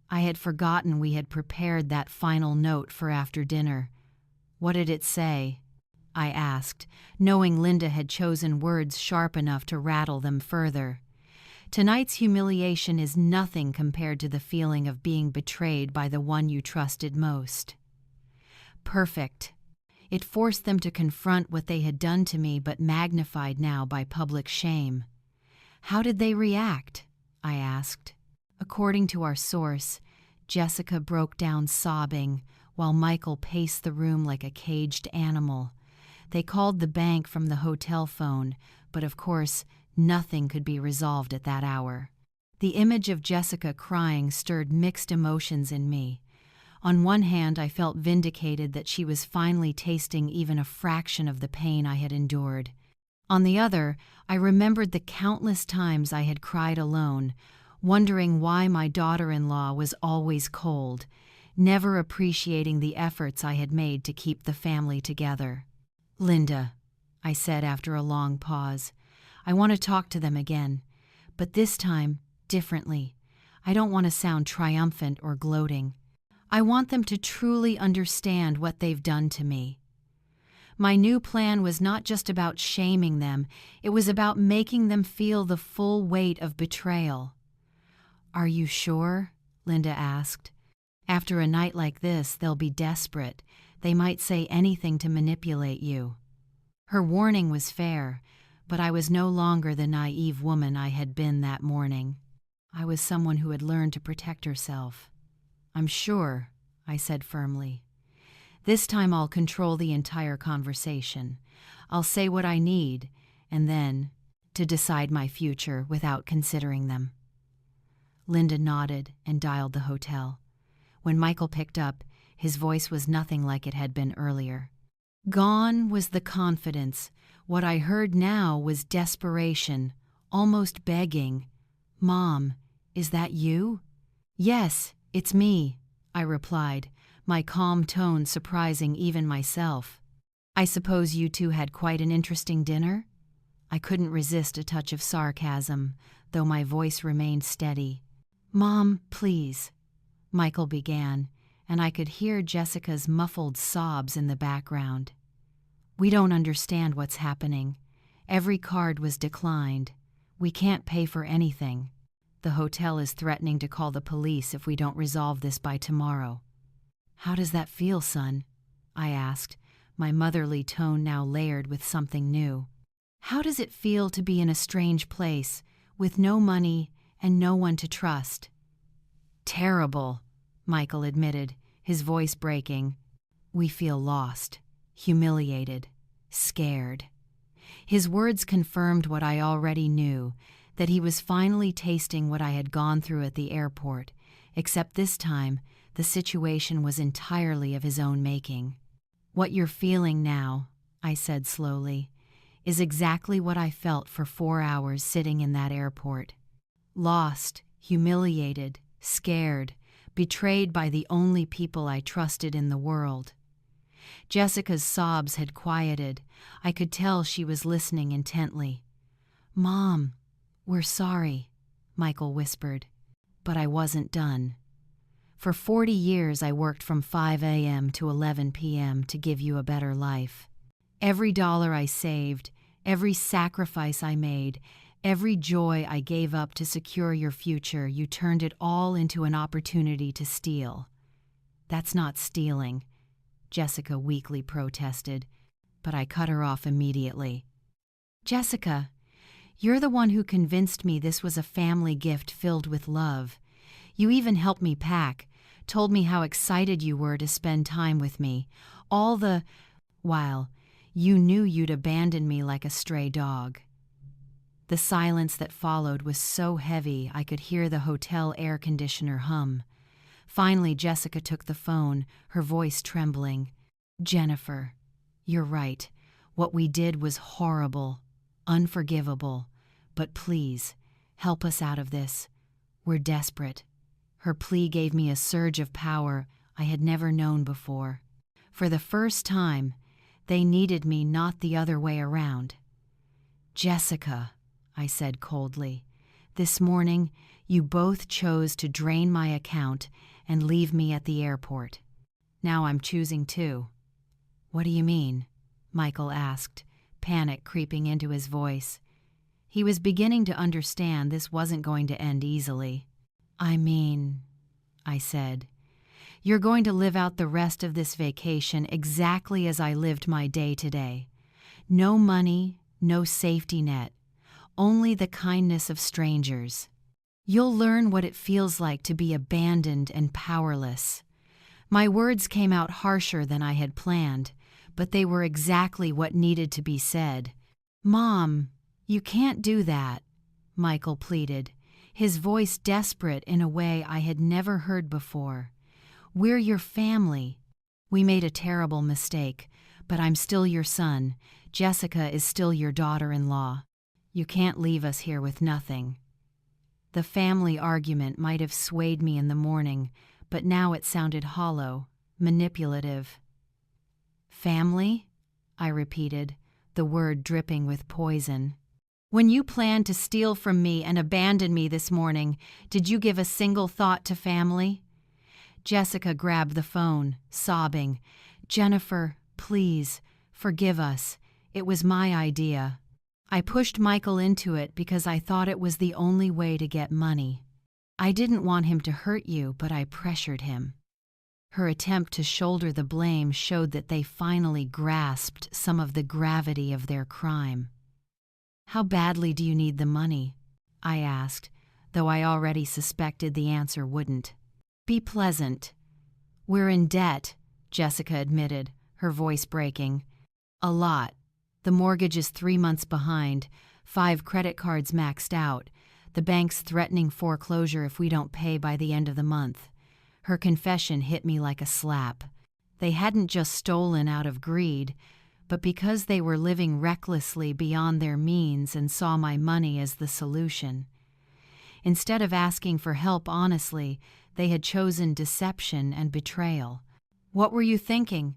I had forgotten we had prepared that final note for after dinner. "What did it say?" I asked, knowing Linda had chosen words sharp enough to rattle them further. Tonight's humiliation is nothing compared to the feeling of being betrayed by the one you trusted most. "Perfect." It forced them to confront what they had done to me, but magnified now by public shame. "How did they react?" I asked. According to our source, Jessica broke down sobbing, while Michael paced the room like a caged animal. They called the bank from the hotel phone, but of course, nothing could be resolved at that hour. The image of Jessica crying stirred mixed emotions in me. On one hand, I felt vindicated that she was finally tasting even a fraction of the pain I had endured. On the other, I remembered the countless times I had cried alone, wondering why my daughter-in-law was always cold, never appreciating the efforts I had made to keep the family together. "Linda," I said after a long pause, "I want to talk to them again, but this time, differently. I don't want to sound triumphant or gloating. I want them to truly understand what they've done to me. My new plan was not just about shaming them, it was about making them feel the full weight of betrayal. "Are you sure?" Linda asked. "After a night like this, they'll be desperate. They might say anything to manipulate you." Her warning was fair, but I was no longer the naive woman I had been that morning. I was someone who had learned to protect herself. "I'm sure," I said firmly. "This time I'll control the entire conversation. I'll say what I need, and then to decide my future without considering them." Linda nodded and dialed the hotel. When Michael picked up, his voice was nothing like it had been earlier. Gone was the confidence. What I heard now was desperation, almost begging. "Mom, is that you?" "Yes, it's me," I replied, my calm tone surprising even myself. "I suppose you two had quite an interesting dinner?" I couldn't resist a touch of sarcasm, though my voice remained steady. "Mom, please," Michael began, and I could hear Jessica's muffled sobs in the background. "We don't understand what's happening. Every card was declined. We can't pay for anything. The hotel is threatening to call the police if we don't resolve this by tomorrow." "How does that feel, son?" I asked, my motherly tone now layered with something new. "How does it feel to be in a strange place, with no money and no one to trust?" "Terrible," Michael admitted, his voice breaking. "We feel lost, humiliated, scared." His words confirmed what I already knew, that he was finally tasting what I had gone through at the airport, except this time the situation was entirely of his own making. "What you're feeling now," I said slowly, "is exactly what I felt for 4 hours sitting in that airport. Lost, humiliated, scared, betrayed by the only people I trusted in the world." Jessica's sobs had quieted. I could tell she was listening intently. "Mom, we're sorry," Michael whispered. But I wasn't done. "For 40 years I worked from 5 a.m. to 11 p.m. to give you a better life. Every dollar I saved, every sacrifice I made, every joy I gave up to secure your future, you turned it all into an opportunity to steal." "That's not stealing," Jessica weakly protested, but I cut her off immediately. "Jessica, you're the one who convinced me this was a family gift filled with love. You even helped me pack, told me how excited you were to spend time with me, while you knew you'd abandon me like a stray dog." The silence that followed was so heavy I could hear the hotel air conditioner hum. Finally, Jessica took the phone, her voice trembling. "Jennifer, you're right. What we did was horrible, unforgivable. But please, help us out of this. We're desperate." Her plea gave me a surge of power I had never known before. For the first time, they needed me, not the other way around. "Jessica," I said coldly, "this morning you both chose to drain my account and leave me at the airport. Now I'm choosing too." "What do you mean?" Michael asked, panic creeping into his voice. He was beginning to understand this wasn't going to end easily. "I mean," I said, "you're going to live out the rest of this vacation exactly as I lived my day today. No money, no safety net, only the kindness of strangers. You'll learn what it feels like to be abandoned and powerless." My words came out harsher than I had planned, but they were exactly what needed to be said. "Mom, you can't do that," Michael pleaded, his voice desperate in a way I had never heard before. "We're your family. We made a terrible mistake, but I'm still your son. Jessica is still your daughter-in-law. You can't leave us here with nothing." The family argument might have swayed me in the morning, but now it sounded hollow, manipulative. "Family?" I repeated, the word dripping with poison. "When you planned to steal from me and abandon me this morning, did you give a single thought to family? Jessica grabbed the phone, sobbing, "Jennifer, please, forgive us. It was my idea. I pushed Michael into it because I thought it was the only way to get money. I didn't want him to hurt you, but I pressured him." Her attempt to shoulder the blame showed that they finally grasped some of the gravity of their crime. "How badly do you need the money?" I asked, though I already suspected the answer wouldn't. "Be pleasant." "We're in debt," Jessica admitted, her voice breaking. "A lot. The mortgage is 3 months behind, 5 credit cards maxed out, the bank's threatening foreclosure if we don't pay by the end of the month." Her confession hit me like a slap. They hadn't just stolen out of greed, but because they were living recklessly beyond their means and saw my money as the solution. Instead of asking for help honestly, they had chosen deception and betrayal. "What were you thinking?"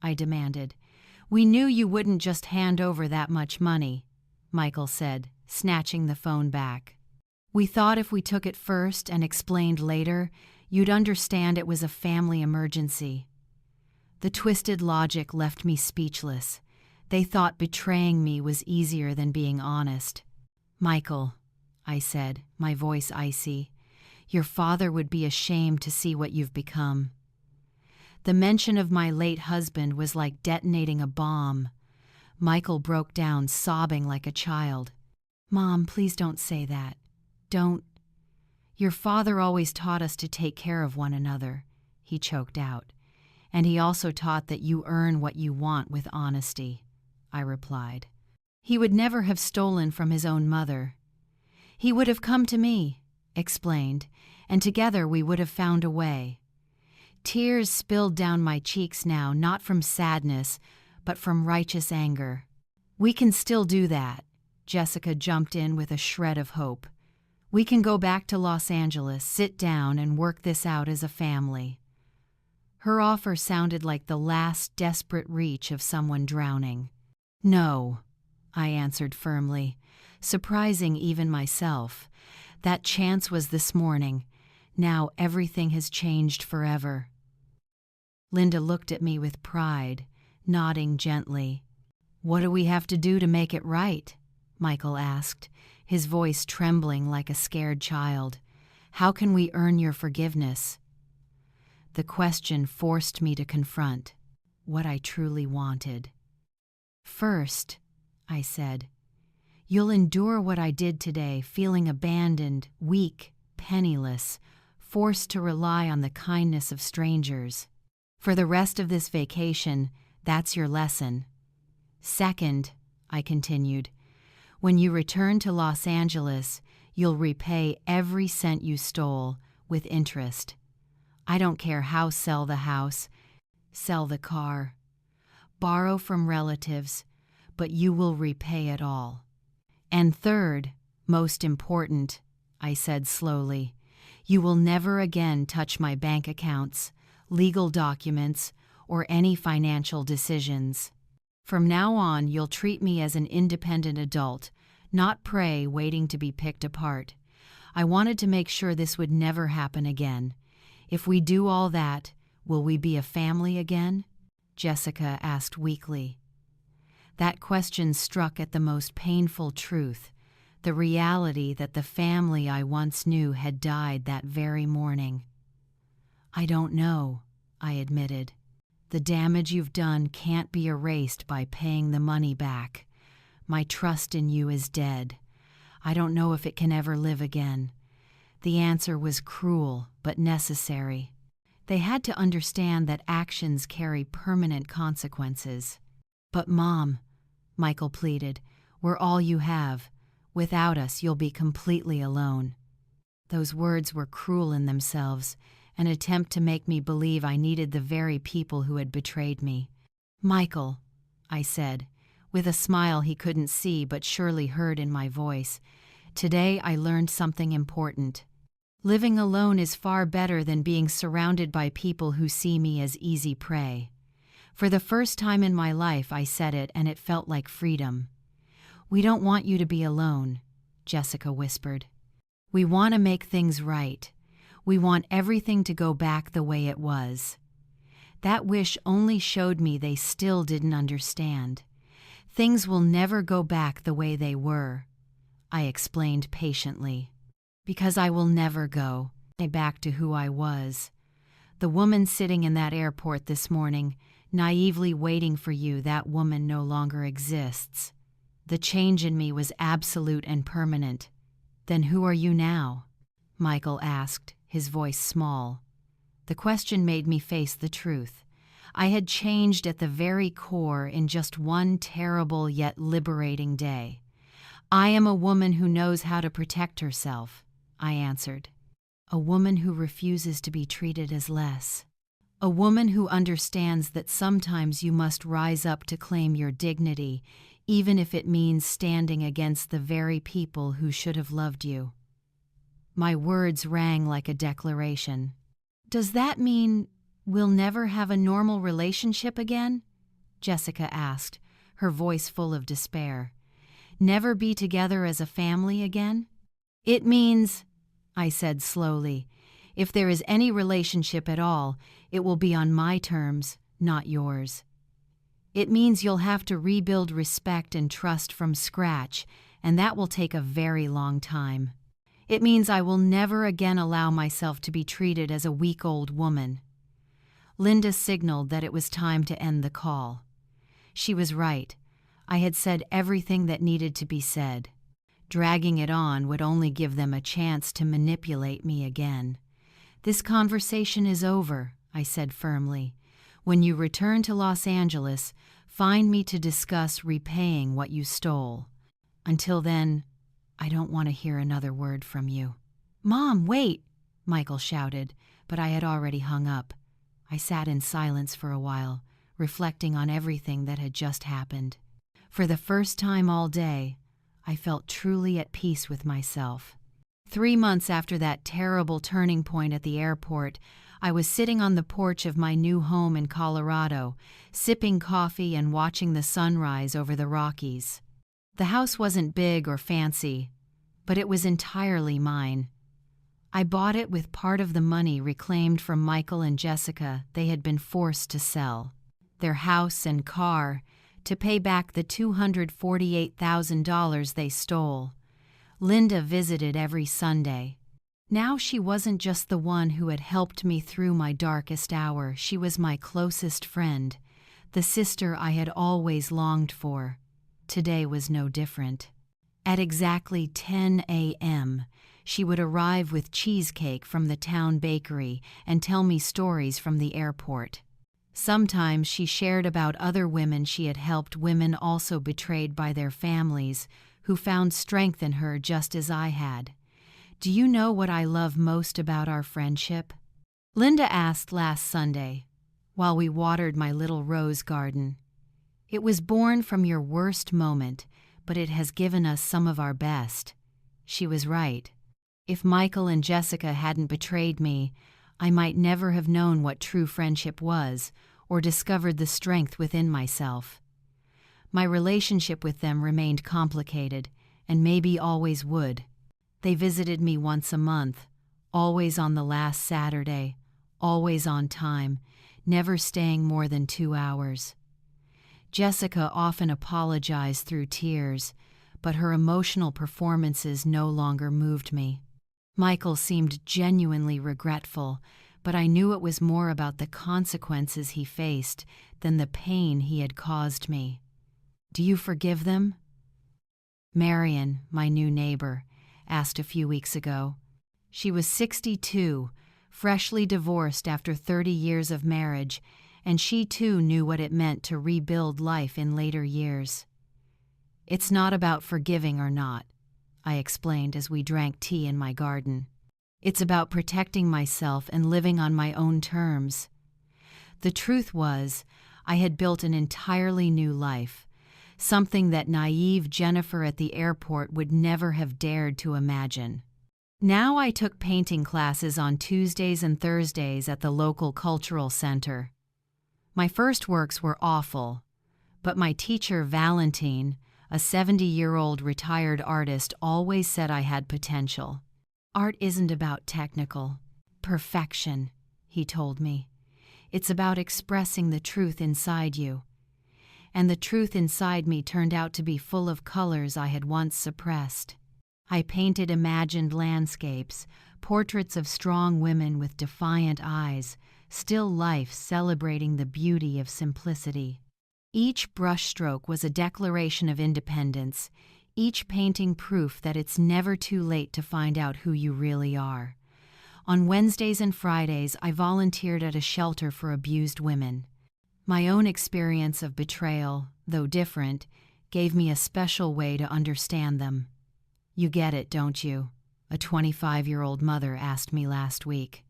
I demanded. "We knew you wouldn't just hand over that much money," Michael said, snatching the phone back. "We thought if we took it first and explained later, you'd understand it was a family emergency." The twisted logic left me speechless. They thought betraying me was easier than being honest. "Michael," I said, my voice icy, "your father would be ashamed to see what you've become." The mention of my late husband was like detonating a bomb. Michael broke down, sobbing like a child. "Mom, please don't say that. Don't. Your father always taught us to take care of one another," he choked out. "And he also taught that you earn what you want with honesty," I replied. "He would never have stolen from his own mother. He would have come to me," explained, "and together we would have found a way." Tears spilled down my cheeks now, not from sadness, but from righteous anger. "We can still do that," Jessica jumped in with a shred of hope. "We can go back to Los Angeles, sit down, and work this out as a family." Her offer sounded like the last desperate reach of someone drowning. "No," I answered firmly, surprising even myself. "That chance was this morning. Now everything has changed forever." Linda looked at me with pride, nodding gently. "What do we have to do to make it right?" Michael asked, his voice trembling like a scared child. "How can we earn your forgiveness?" The question forced me to confront what I truly wanted. "First," I said, "you'll endure what I did today, feeling abandoned, weak, penniless, forced to rely on the kindness of strangers. For the rest of this vacation, that's your lesson. Second," I continued, "when you return to Los Angeles, you'll repay every cent you stole with interest. I don't care how, sell the house, sell the car, borrow from relatives, but you will repay it all. And third, most important," I said slowly, "you will never again touch my bank accounts, legal documents, or any financial decisions. From now on, you'll treat me as an independent adult, not prey waiting to be picked apart. I wanted to make sure this would never happen again. If we do all that, will we be a family again?" Jessica asked weakly. That question struck at the most painful truth, the reality that the family I once knew had died that very morning. "I don't know," I admitted. "The damage you've done can't be erased by paying the money back. My trust in you is dead. I don't know if it can ever live again." The answer was cruel but necessary. They had to understand that actions carry permanent consequences. "But Mom," Michael pleaded, "we're all you have. Without us, you'll be completely alone." Those words were cruel in themselves, an attempt to make me believe I needed the very people who had betrayed me. "Michael," I said, with a smile he couldn't see but surely heard in my voice, "today I learned something important. Living alone is far better than being surrounded by people who see me as easy prey." For the first time in my life I said it, and it felt like freedom. "We don't want you to be alone," Jessica whispered. "We want to make things right. We want everything to go back the way it was. That wish only showed me they still didn't understand. Things will never go back the way they were, I explained patiently. Because I will never go back to who I was. The woman sitting in that airport this morning, naively waiting for you, that woman no longer exists. The change in me was absolute and permanent. Then who are you now? Michael asked, his voice small. The question made me face the truth. I had changed at the very core in just one terrible yet liberating day. I am a woman who knows how to protect herself, I answered. A woman who refuses to be treated as less. A woman who understands that sometimes you must rise up to claim your dignity, even if it means standing against the very people who should have loved you. My words rang like a declaration. Does that mean we'll never have a normal relationship again? Jessica asked, her voice full of despair. Never be together as a family again? It means, I said slowly, if there is any relationship at all, it will be on my terms, not yours. It means you'll have to rebuild respect and trust from scratch, and that will take a very long time. It means I will never again allow myself to be treated as a weak old woman. Linda signaled that it was time to end the call. She was right. I had said everything that needed to be said. Dragging it on would only give them a chance to manipulate me again. This conversation is over, I said firmly. When you return to Los Angeles, find me to discuss repaying what you stole. Until then, I don't want to hear another word from you. Mom, wait, Michael shouted, but I had already hung up. I sat in silence for a while, reflecting on everything that had just happened. For the first time all day, I felt truly at peace with myself. 3 months after that terrible turning point at the airport, I was sitting on the porch of my new home in Colorado, sipping coffee and watching the sunrise over the Rockies. The house wasn't big or fancy, but it was entirely mine. I bought it with part of the money reclaimed from Michael and Jessica they had been forced to sell. Their house and car, to pay back the $248,000 they stole. Linda visited every Sunday. Now she wasn't just the one who had helped me through my darkest hour, she was my closest friend, the sister I had always longed for. Today was no different. At exactly 10 a.m., she would arrive with cheesecake from the town bakery and tell me stories from the airport. Sometimes she shared about other women she had helped, women also betrayed by their families, who found strength in her just as I had. Do you know what I love most about our friendship? Linda asked last Sunday, while we watered my little rose garden. It was born from your worst moment, but it has given us some of our best. She was right. If Michael and Jessica hadn't betrayed me, I might never have known what true friendship was, or discovered the strength within myself. My relationship with them remained complicated, and maybe always would. They visited me once a month, always on the last Saturday, always on time, never staying more than 2 hours. Jessica often apologized through tears, but her emotional performances no longer moved me. Michael seemed genuinely regretful, but I knew it was more about the consequences he faced than the pain he had caused me. Do you forgive them? Marion, my new neighbor, asked a few weeks ago. She was 62, freshly divorced after 30 years of marriage, and she too knew what it meant to rebuild life in later years. It's not about forgiving or not, I explained as we drank tea in my garden. It's about protecting myself and living on my own terms. The truth was, I had built an entirely new life, something that naive Jennifer at the airport would never have dared to imagine. Now I took painting classes on Tuesdays and Thursdays at the local cultural center. My first works were awful, but my teacher Valentine, a 70-year-old retired artist, always said I had potential. Art isn't about technical. Perfection, he told me. It's about expressing the truth inside you. And the truth inside me turned out to be full of colors I had once suppressed. I painted imagined landscapes, portraits of strong women with defiant eyes, still life celebrating the beauty of simplicity. Each brushstroke was a declaration of independence, each painting proof that it's never too late to find out who you really are. On Wednesdays and Fridays, I volunteered at a shelter for abused women. My own experience of betrayal, though different, gave me a special way to understand them. You get it, don't you? A 25-year-old mother asked me last week.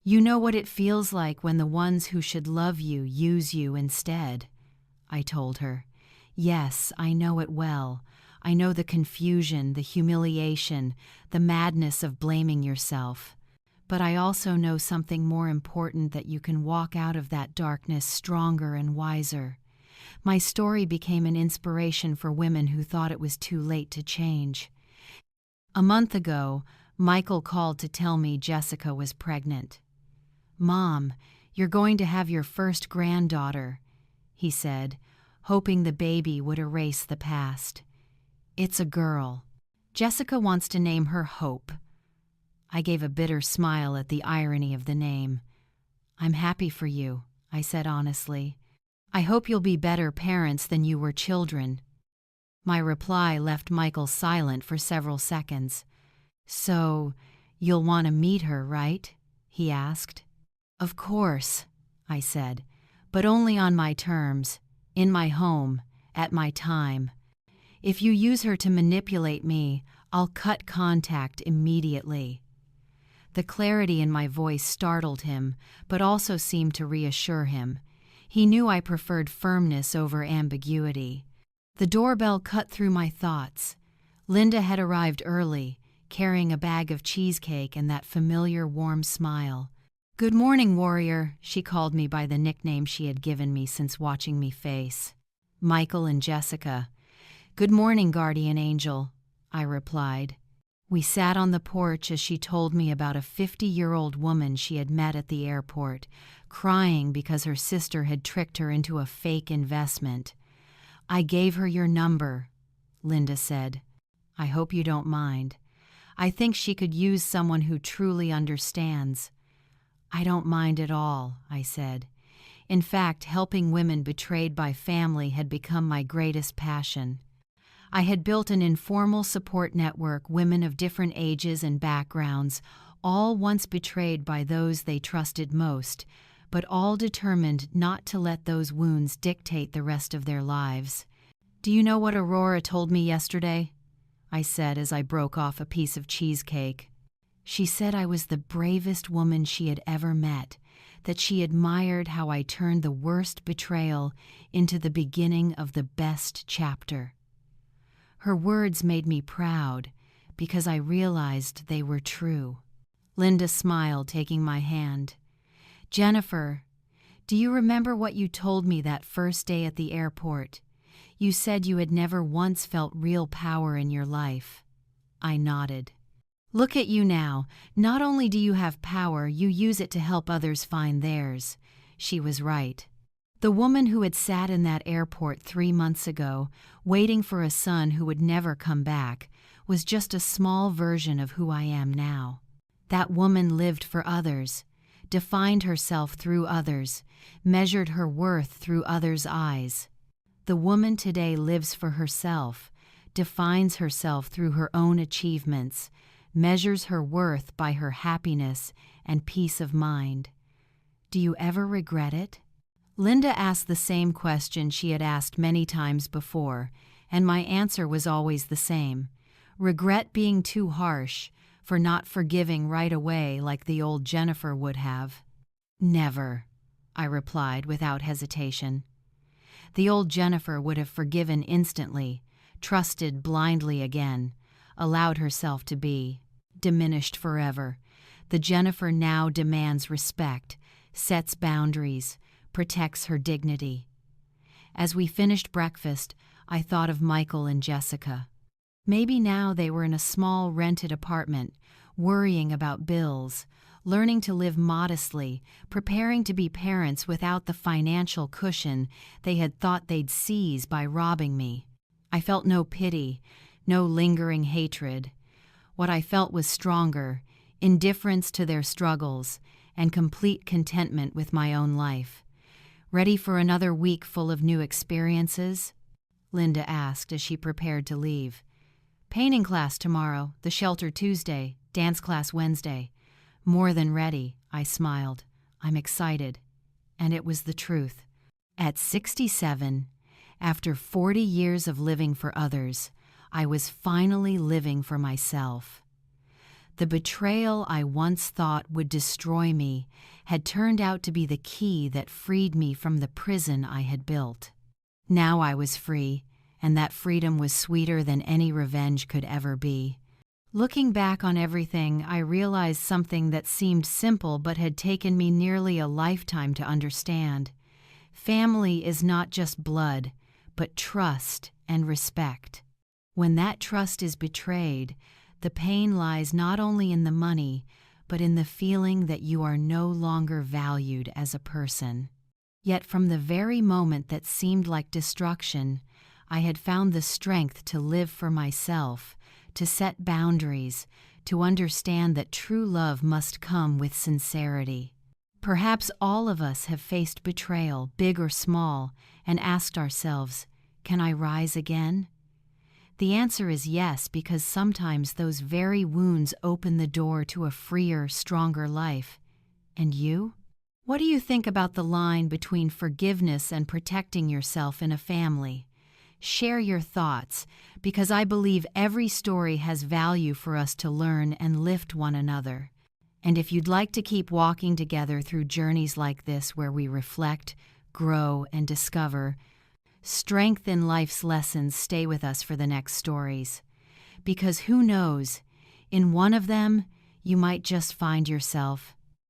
You know what it feels like when the ones who should love you use you instead, I told her. Yes, I know it well. I know the confusion, the humiliation, the madness of blaming yourself. But I also know something more important, that you can walk out of that darkness stronger and wiser. My story became an inspiration for women who thought it was too late to change. A month ago, Michael called to tell me Jessica was pregnant. "Mom, you're going to have your first granddaughter," he said, hoping the baby would erase the past. "It's a girl. Jessica wants to name her Hope." I gave a bitter smile at the irony of the name. "I'm happy for you," I said honestly. "I hope you'll be better parents than you were children." My reply left Michael silent for several seconds. "So, you'll want to meet her, right?" he asked. "Of course," I said, "but only on my terms, in my home, at my time. If you use her to manipulate me, I'll cut contact immediately." The clarity in my voice startled him, but also seemed to reassure him. He knew I preferred firmness over ambiguity. The doorbell cut through my thoughts. Linda had arrived early, carrying a bag of cheesecake and that familiar warm smile. "Good morning, warrior," she called me by the nickname she had given me since watching me face. Michael and Jessica. "Good morning, guardian angel," I replied. We sat on the porch as she told me about a 50-year-old woman she had met at the airport, crying because her sister had tricked her into a fake investment. "I gave her your number," Linda said. "I hope you don't mind. I think she could use someone who truly understands." "I don't mind at all," I said. In fact, helping women betrayed by family had become my greatest passion. I had built an informal support network, women of different ages and backgrounds, all once betrayed by those they trusted most, but all determined not to let those wounds dictate the rest of their lives. "Do you know what Aurora told me yesterday?" I said as I broke off a piece of cheesecake. "She said I was the bravest woman she had ever met, that she admired how I turned the worst betrayal into the beginning of the best chapter." Her words made me proud, because I realized they were true. Linda smiled, taking my hand. "Jennifer, do you remember what you told me that first day at the airport? You said you had never once felt real power in your life." I nodded. "Look at you now. Not only do you have power, you use it to help others find theirs." She was right. The woman who had sat in that airport 3 months ago, waiting for a son who would never come back, was just a small version of who I am now. That woman lived for others, defined herself through others, measured her worth through others' eyes. The woman today lives for herself, defines herself through her own achievements, measures her worth by her happiness and peace of mind. Do you ever regret it? Linda asked the same question she had asked many times before, and my answer was always the same. Regret being too harsh, for not forgiving right away like the old Jennifer would have. "Never," I replied without hesitation. The old Jennifer would have forgiven instantly, trusted blindly again, allowed herself to be, diminished forever. The Jennifer now demands respect, sets boundaries, protects her dignity. As we finished breakfast, I thought of Michael and Jessica. Maybe now they were in a small rented apartment, worrying about bills, learning to live modestly, preparing to be parents without the financial cushion they had thought they'd seize by robbing me. I felt no pity, no lingering hatred. What I felt was stronger, indifference to their struggles, and complete contentment with my own life. "Ready for another week full of new experiences?" Linda asked as she prepared to leave. "Painting class tomorrow, the shelter Tuesday, dance class Wednesday." "More than ready," I smiled. "I'm excited." And it was the truth. At 67, after 40 years of living for others, I was finally living for myself. The betrayal I once thought would destroy me had turned out to be the key that freed me from the prison I had built. Now I was free, and that freedom was sweeter than any revenge could ever be. Looking back on everything, I realized something that seemed simple but had taken me nearly a lifetime to understand. Family is not just blood, but trust and respect. When that trust is betrayed, the pain lies not only in the money, but in the feeling that you are no longer valued as a person. Yet from the very moment that seemed like destruction, I had found the strength to live for myself, to set boundaries, to understand that true love must come with sincerity. Perhaps all of us have faced betrayal, big or small, and asked ourselves, "Can I rise again?" The answer is yes, because sometimes those very wounds open the door to a freer, stronger life. And you? What do you think about the line between forgiveness and protecting yourself in a family? Share your thoughts, because I believe every story has value for us to learn and lift one another. And if you'd like to keep walking together through journeys like this where we reflect, grow, and discover, strength in life's lessons, stay with us for the next stories. Because who knows, in one of them, you might just find yourself